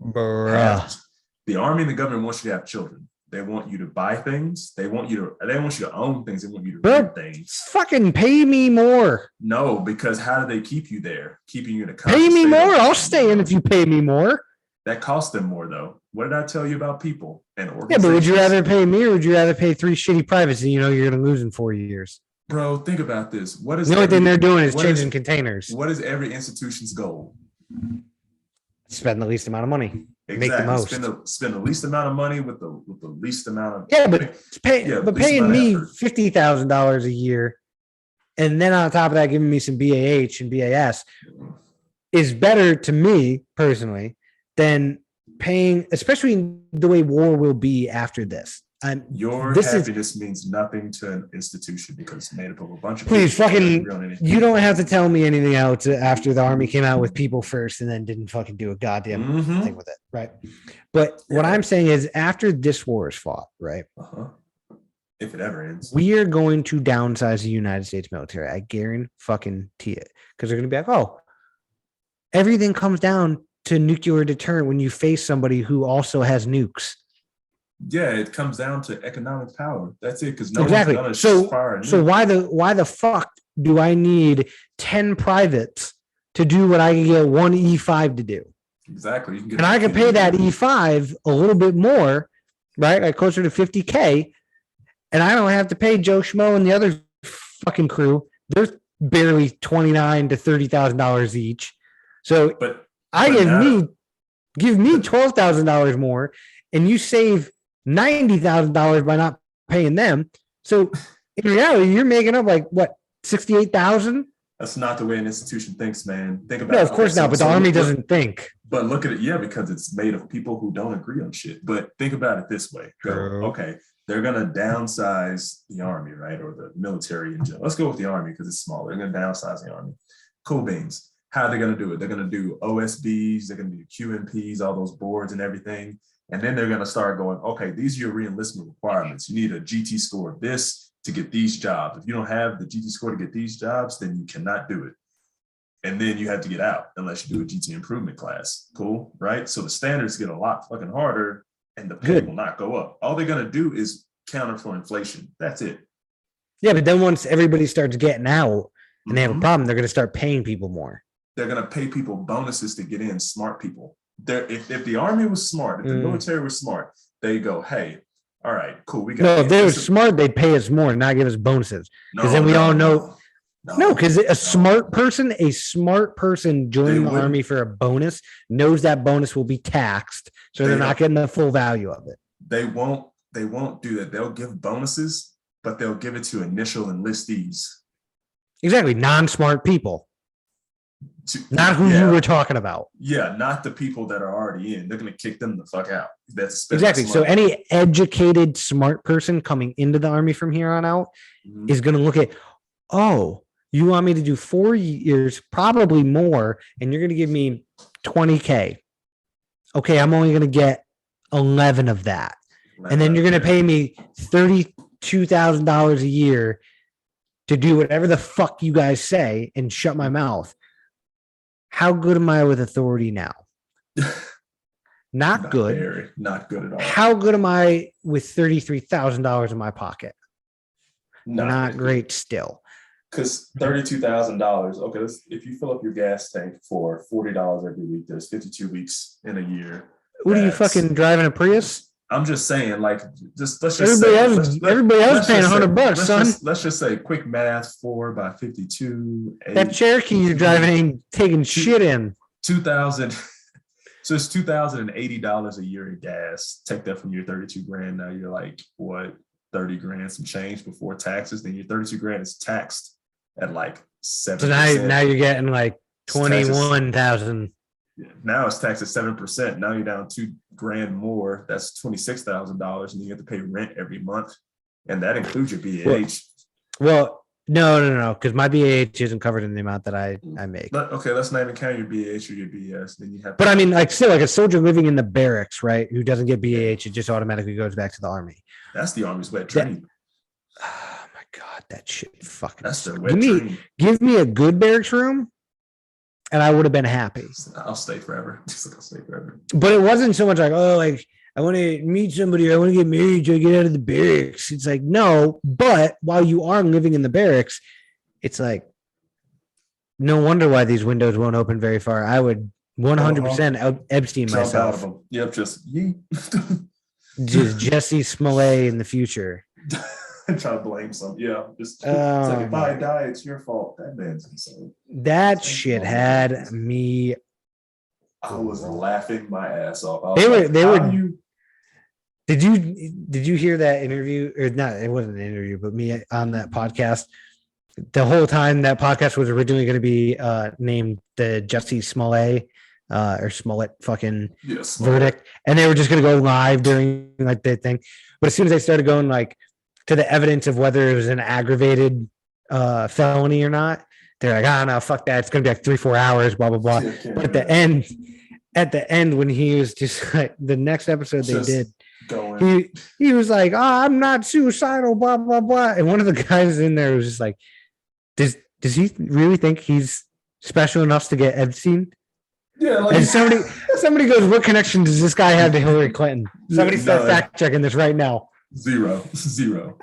the Army and the government wants you to have children. They want you to buy things. They want you to own things. They want you to rent things. Fucking pay me more. No, because how do they keep you there? Keeping you in a pay me more. I'll stay in if you pay me more. That costs them more though. What did I tell you about people and organizations? Yeah, but would you rather pay me or would you rather pay 3 shitty privates and you know you're going to lose in 4 years? Bro, think about this. What is the only thing they're doing is changing containers. What is every institution's goal? Spend the least amount of money. Exactly. Make the most. Spend the least amount of money with the least amount of paying me $50,000 a year, and then on top of that, giving me some BAH and BAS is better to me personally than paying, especially the way war will be after this. Your happiness means nothing to an institution because it's made up of a bunch of please fucking you don't have to tell me anything else after the Army came out with people first and then didn't fucking do a goddamn thing with it, right? But what I'm saying is after this war is fought, right? if it ever ends. We are going to downsize the United States military. I guarantee it. Because they're going to be like, oh, everything comes down to nuclear deterrent when you face somebody who also has nukes. Yeah, it comes down to economic power. That's it. Because Exactly. one's gonna fire a So nuke. why the fuck do I need 10 privates to do what I can get one E5 to do? Exactly. You can get And I can pay that E5 a little bit more, right? Like closer to 50K. And I don't have to pay Joe Schmo and the other fucking crew. They're barely $29,000 to $30,000 each. So But give me $12,000 more, and you save $90,000 by not paying them. So in reality, you're making up like what, 68,000? that's not the way an institution thinks, man. Think about No, it. of course not. But the Army doesn't think. But look at it, yeah, because it's made of people who don't agree on shit. But think about it this way. Okay, they're gonna downsize the Army, right? Or the military in general. Let's go with the Army because it's smaller. They're gonna downsize the Army. Cool beans. How are they gonna do it? They're gonna do OSBs, they're gonna do QMPs, all those boards and everything. And then they're gonna start going, okay, these are your re-enlistment requirements. You need a GT score of this to get these jobs. If you don't have the GT score to get these jobs, then you cannot do it. And then you have to get out unless you do a GT improvement class. Cool, right? So the standards get a lot fucking harder and the pay will not go up. All they're going to do is counter for inflation. That's it. Yeah, but then once everybody starts getting out and they have a problem, they're going to start paying people more. They're going to pay people bonuses to get in, smart people. If the Army was smart, if the military was smart, they go, hey, all right, cool. We got. No, if they were smart, they'd pay us more and not give us bonuses. Because then we all know. No, because a smart person joining the Army for a bonus knows that bonus will be taxed, so they're not getting the full value of it. They won't do that. They'll give bonuses, but they'll give it to initial enlistees. Exactly, non-smart people. Not who you were talking about. Yeah, not the people that are already in. They're going to kick them the fuck out. That's exactly. So any educated, smart person coming into the Army from here on out is going to look at, oh, you want me to do 4 years, probably more, and you're going to give me 20K. Okay, I'm only going to get 11 of that. And then you're going to pay me $32,000 a year to do whatever the fuck you guys say and shut my mouth. How good am I with authority now? Not good. Not good at all. How good am I with $33,000 in my pocket? Not great still. Because $32,000. Okay, if you fill up your gas tank for $40 every week, there's 52 weeks in a year. What are you fucking driving a Prius? I'm just saying, like, let's just everybody else paying $100, son. Let's just say quick math: 4 by 52. 8, that Cherokee you're driving ain't taking shit in. 2,000. So it's $2,080 a year in gas. Take that from your 32 grand. Now you're like what, 30 grand some change before taxes. Then your 32 grand is taxed at like 7%. So now you're getting like 21,000. Now it's taxed at 7%. Now you're down $2 grand more. That's $26,000, and you have to pay rent every month, and that includes your BAH. Well, no, because my BAH isn't covered in the amount that I make. Okay, let's not even count your BAH or your BS. Then you have. But I mean, like still, like a soldier living in the barracks, right? Who doesn't get BAH, it just automatically goes back to the Army. That's the Army's wet dream. Oh my god, that shit fucking. That's their wet dream. Give me a good barracks room, and I would have been happy. I'll stay forever. I'll stay forever. But it wasn't so much like, oh, like I want to meet somebody, I want to get married, so I get out of the barracks. It's like, no, but while you are living in the barracks, it's like, no wonder why these windows won't open very far. I would 100% Epstein myself. Yep, just just Jesse Smollett in the future. Try to blame some. Yeah, just it's like if I die, it's your fault. That man's insane. That shit had me. I was laughing my ass off. They were. Did you hear that interview or not? It wasn't an interview, but me on that podcast. The whole time that podcast was originally going to be named the Jesse Smollett or Smollett fucking verdict, and they were just going to go live during like the thing. But as soon as they started going like to the evidence of whether it was an aggravated felony or not, they're like, no, fuck that. It's going to be like 3-4 hours, blah blah blah. But at the end, when he was just like the next episode they did. He was like, oh, I'm not suicidal, blah, blah, blah. And one of the guys in there was just like, does he really think he's special enough to get Epstein? Yeah, like and somebody goes, what connection does this guy have to Hillary Clinton? Somebody start fact checking this right now. Zero.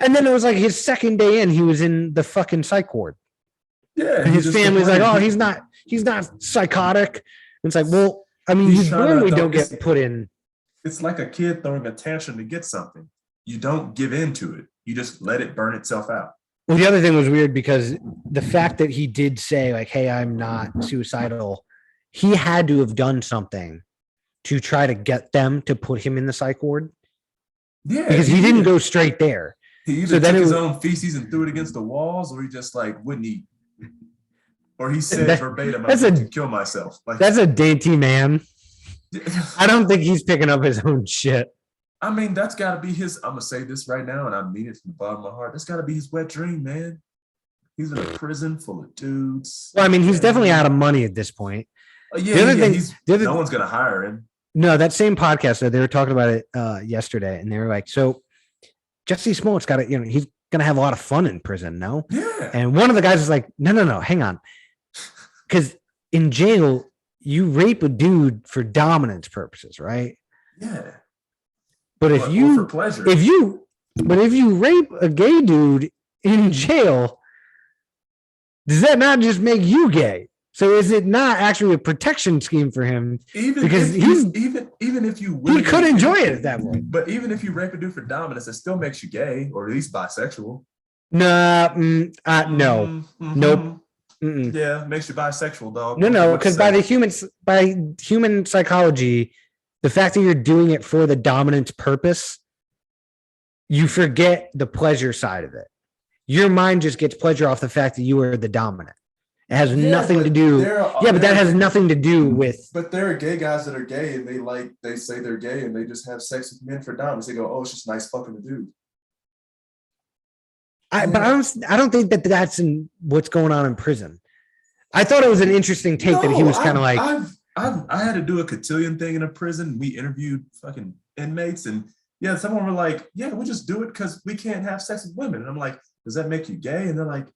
And then it was like his second day in, he was in the fucking psych ward. Yeah. And his family's like, oh, he's not psychotic. And it's like, well, I mean, you normally don't get put in. It's like a kid throwing a tantrum to get something. You don't give in to it. You just let it burn itself out. Well, the other thing was weird because the fact that he did say like, hey, I'm not suicidal, he had to have done something to try to get them to put him in the psych ward. Yeah. Because he didn't go straight there. He either took his own feces and threw it against the walls, or he just like wouldn't eat. Or he said verbatim, I'm going to kill myself. Like, that's a dainty man. I don't think he's picking up his own shit. I mean, that's got to be his, I'm going to say this right now, and I mean it from the bottom of my heart. That's got to be his wet dream, man. He's in a prison full of dudes. Well, I mean, he's definitely out of money at this point. The other thing, no one's going to hire him. No, that same podcast, so they were talking about it yesterday, and they were like, so Jesse Smollett's got to, he's going to have a lot of fun in prison, no? Yeah. And one of the guys was like, no, hang on. Because in jail, you rape a dude for dominance purposes, right? Yeah. But if you for pleasure. if you rape a gay dude in jail, does that not just make you gay? So is it not actually a protection scheme for him? Even if you he could enjoy it at that point. But even if you rape a dude for dominance, it still makes you gay or at least bisexual. No. Nope. Mm-mm. Yeah, makes you bisexual, dog. No, because by human psychology, the fact that you're doing it for the dominance purpose, you forget the pleasure side of it. Your mind just gets pleasure off the fact that you are the dominant. It has nothing to do. But that has nothing to do with. But there are gay guys that are gay and they say they're gay and they just have sex with men for dominance. They go, oh, it's just nice fucking a dude. But I don't think that that's in what's going on in prison. I thought it was an interesting take that he was kind of like. I had to do a cotillion thing in a prison. We interviewed fucking inmates, and someone were like, "Yeah, we just do it because we can't have sex with women." And I'm like, "Does that make you gay?" And they're like,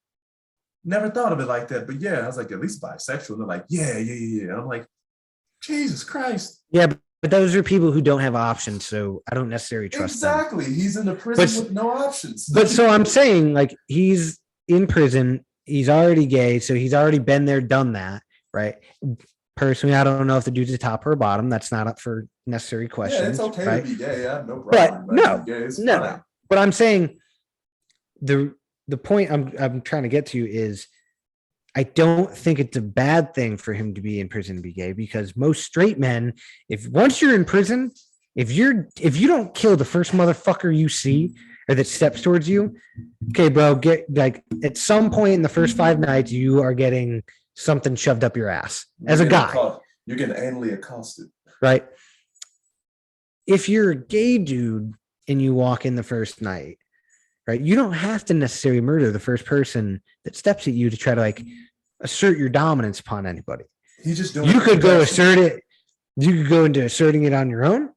"Never thought of it like that." But I was like, "At least bisexual." And they're like, "Yeah." And I'm like, "Jesus Christ." Yeah, but those are people who don't have options, so I don't necessarily trust them. Exactly. He's in the prison with no options. But so I'm saying, like, he's in prison. He's already gay, so he's already been there, done that, right? Personally, I don't know if the dude's a top or a bottom. That's not up for necessary questions. Yeah, it's okay right? to be gay. I have no problem. But no. But I'm saying the point I'm trying to get to is I don't think it's a bad thing for him to be in prison to be gay, because most straight men, once you're in prison, if you don't kill the first motherfucker you see or that steps towards you, okay, bro, get like at some point in the first 5 nights, you are getting something shoved up your ass as a guy. You're getting anally accosted. Right. If you're a gay dude and you walk in the first night, right, you don't have to necessarily murder the first person that steps at you to try to like assert your dominance upon anybody. He's just doing. You could go assert it. You could go into asserting it on your own.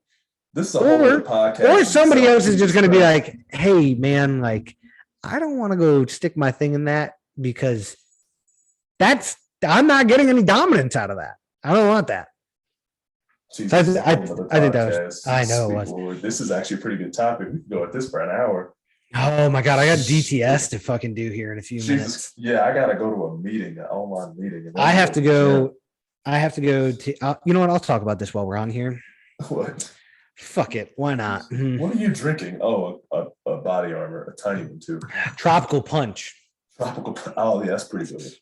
This is a whole other podcast. Or somebody else is just going to be like, "Hey, man, like, I don't want to go stick my thing in that because I'm not getting any dominance out of that. I don't want that." Jesus, I think that was. I know it was. Lord, this is actually a pretty good topic. We can go at this for an hour. Oh my God, I got DTS to fucking do here in a few minutes. Yeah, I gotta go to a meeting, an online meeting. I have to go. I have to go to. You know what? I'll talk about this while we're on here. What? Fuck it. Why not? What are you drinking? Oh, a body armor, a tiny one too. Tropical Punch. Oh, yeah, that's pretty good.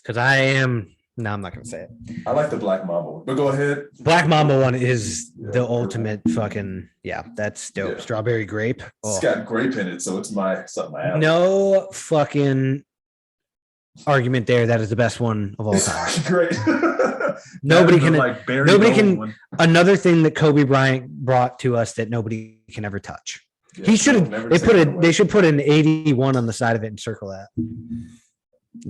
Because I am. No, I'm not going to say it. I like the Black Mamba one, but go ahead. Black Mamba one is the ultimate fucking, that's dope. Yeah. Strawberry grape. Oh. It's got grape in it, so it's something I have. No fucking argument there. That is the best one of all time. Great. Nobody can. Another thing that Kobe Bryant brought to us that nobody can ever touch. Yeah, he should have. They should put an 81 on the side of it and circle that.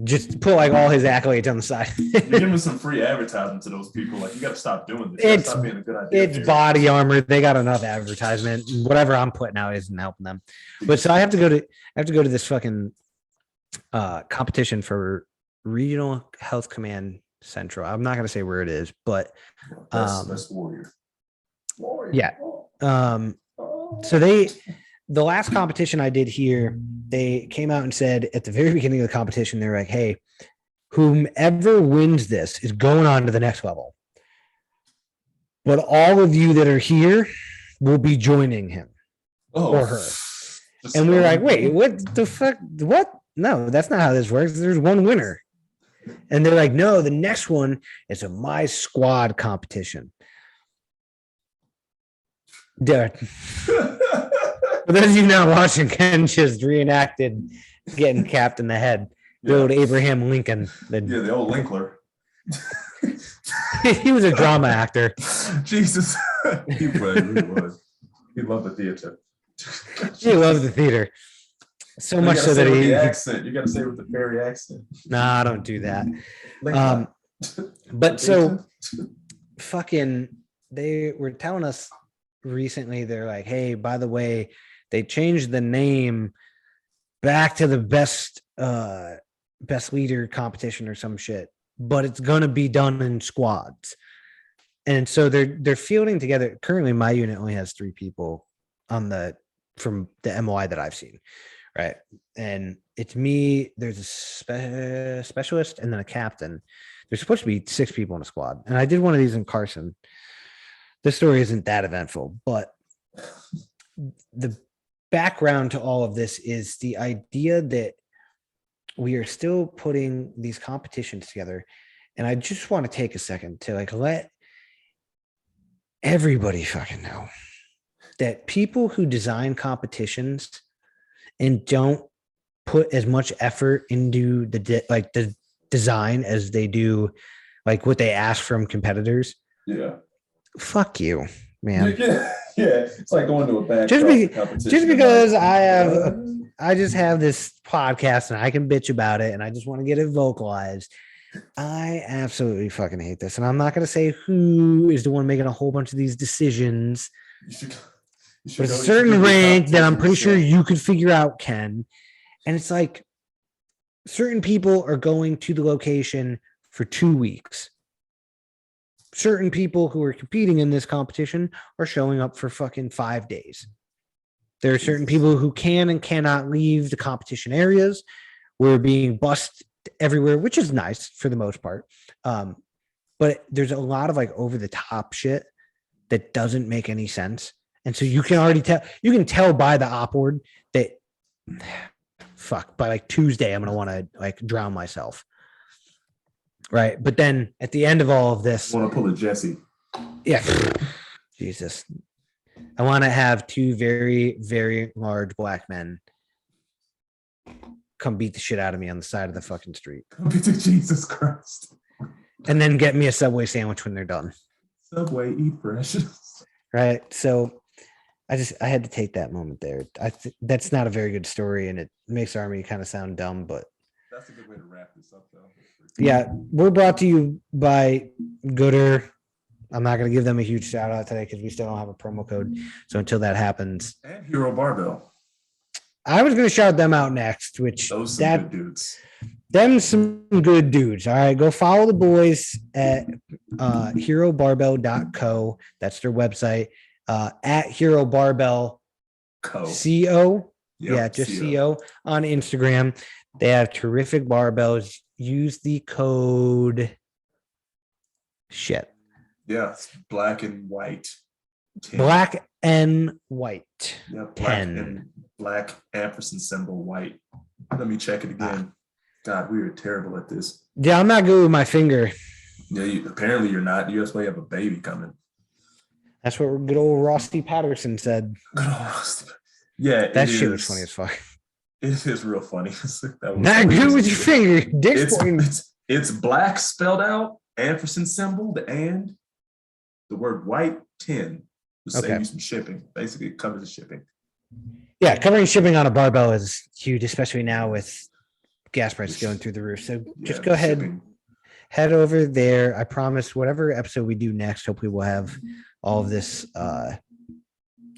Just put like all his accolades on the side. You're giving some free advertising to those people. Like, you got to stop doing this. You gotta stop being a good idea. It's body armor. They got enough advertisement. Whatever I'm putting out isn't helping them. But so I have to go to this fucking competition for Regional Health Command Central. I'm not gonna say where it is, but that's Warrior. Yeah. So the last competition I did here, they came out and said at the very beginning of the competition, they're like, hey, whomever wins this is going on to the next level. But all of you that are here will be joining him or her. And we were like, wait, what the fuck? What? No, that's not how this works. There's one winner. And they're like, no, the next one is a My Squad competition. Dude. For those of you not watching, Ken just reenacted getting capped in the head. The old Abraham Lincoln. The old Linkler. He was a drama actor. Jesus. He was. He loved the theater. He loved the theater. So much so that the accent. You got to say it with the fairy accent. Nah, I don't do that. But so fucking, they were telling us recently, they're like, hey, by the way, they changed the name back to the best leader competition or some shit, but it's gonna be done in squads. And so they're fielding together. Currently my unit only has 3 people from the MOI that I've seen, right? And it's me, there's a specialist, and then a captain. There's supposed to be 6 people in a squad, and I did one of these in Carson. This story isn't that eventful, but the background to all of this is the idea that we are still putting these competitions together. And I just want to take a second to like let everybody fucking know that people who design competitions and don't put as much effort into the design as they do like what they ask from competitors. Yeah. Fuck you, man. Yeah, it's like going to a bad competition. Just because I just have this podcast and I can bitch about it and I just want to get it vocalized. I absolutely fucking hate this. And I'm not going to say who is the one making a whole bunch of these decisions. But a certain rank that I'm pretty sure you could figure out, Ken. And it's like certain people are going to the location for 2 weeks. Certain people who are competing in this competition are showing up for fucking 5 days. There are certain people who can and cannot leave the competition areas. We're being bussed everywhere, which is nice for the most part. But there's a lot of like over the top shit that doesn't make any sense. And so you can already tell by the op board that by like Tuesday, I'm going to want to like drown myself. Right. But then at the end of all of this, I want to pull a Jesse. Yeah. Jesus. I want to have 2 very, very large black men come beat the shit out of me on the side of the fucking street. Jesus Christ. And then get me a Subway sandwich when they're done. Subway, eat fresh. Right. So I had to take that moment there. That's not a very good story, and it makes Army kind of sound dumb, but that's a good way to wrap this up, though. Yeah, we're brought to you by Gooder. I'm not going to give them a huge shout out today because we still don't have a promo code. So until that happens, and Hero Barbell. I was going to shout them out next, which those some good dudes. Them some good dudes. All right, go follow the boys at herobarbell.co. That's their website. At Hero Barbell Co. Yep, just CO on Instagram. They have terrific barbells. Use the code shit. Yeah, it's black and white. 10. Black and white. Yeah, black 10. and black ampersand symbol white. Let me check it again. God, we are terrible at this. Yeah, I'm not good with my finger. Yeah, apparently you're not. You just have a baby coming. That's what good old Rusty Patterson said. Yeah, that shit was funny as fuck. It is real funny. Not good with your finger. It's black spelled out, ampersand symbol, the word white 10 to save you some shipping. Basically, it covers the shipping. Yeah, covering shipping on a barbell is huge, especially now with gas prices going through the roof. So just Yeah, go ahead, shipping. head over there. I promise whatever episode we do next, hopefully we'll have all of this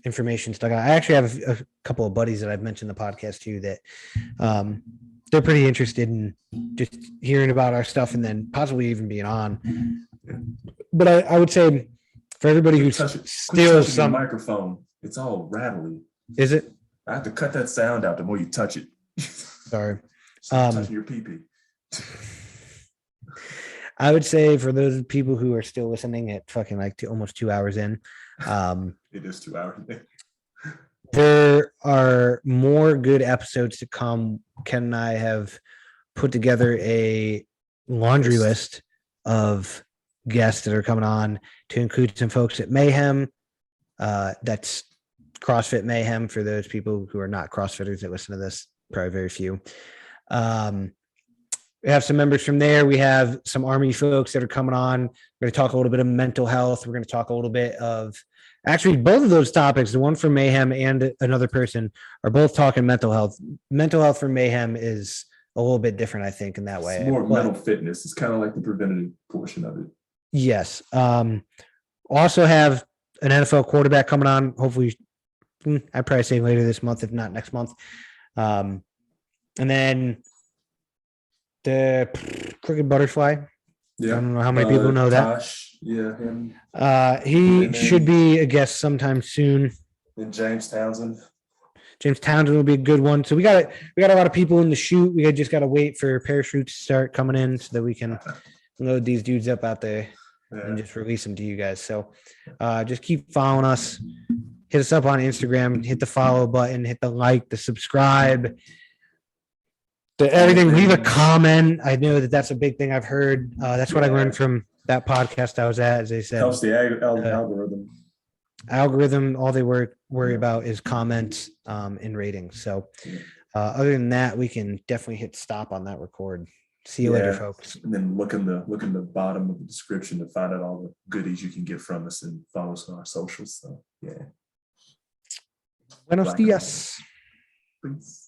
information stuck out. I actually have a couple of buddies that I've mentioned in the podcast too that they're pretty interested in just hearing about our stuff and then possibly even being on. But I would say for everybody who's Quit still touching your microphone. It's all rattly. is it? I have to cut that sound out the more you touch it. Sorry. Touching your pee-pee. I would say for those people who are still listening at fucking like almost 2 hours in, It is 2 hours. there are more good episodes to come. Ken and I have put together a laundry list of guests that are coming on to include some folks at Mayhem. That's CrossFit Mayhem for those people who are not CrossFitters that listen to this, probably very few. We have some members from there. We have some Army folks that are coming on. We're going to talk a little bit of mental health. We're going to talk a little bit of actually both of those topics, the one from Mayhem and another person, are both talking mental health. Mental health for Mayhem is a little bit different, I think, in that way. It's more mental fitness. It's kind of like the preventative portion of it. Yes. Also have an NFL quarterback coming on. Hopefully, I'd probably say later this month, if not next month. And then the Crooked Butterfly. Yeah. I don't know how many people know that. Tosh, yeah, him. He should be a guest sometime soon. And James Townsend. James Townsend will be a good one. So we got a lot of people in the shoot. We just got to wait for parachutes to start coming in so that we can load these dudes up out there and just release them to you guys. So just keep following us. Hit us up on Instagram. Hit the follow button. Hit the like, the subscribe. Everything. Leave a comment. I know that's a big thing I've heard. That's what I learned from that podcast I was at. As they said, helps the algorithm. Algorithm. All they worry about is comments and ratings. So other than that, we can definitely hit stop on that record. See you later, folks. And then look in the bottom of the description to find out all the goodies you can get from us and follow us on our socials. So yeah. Buenos dias. Peace.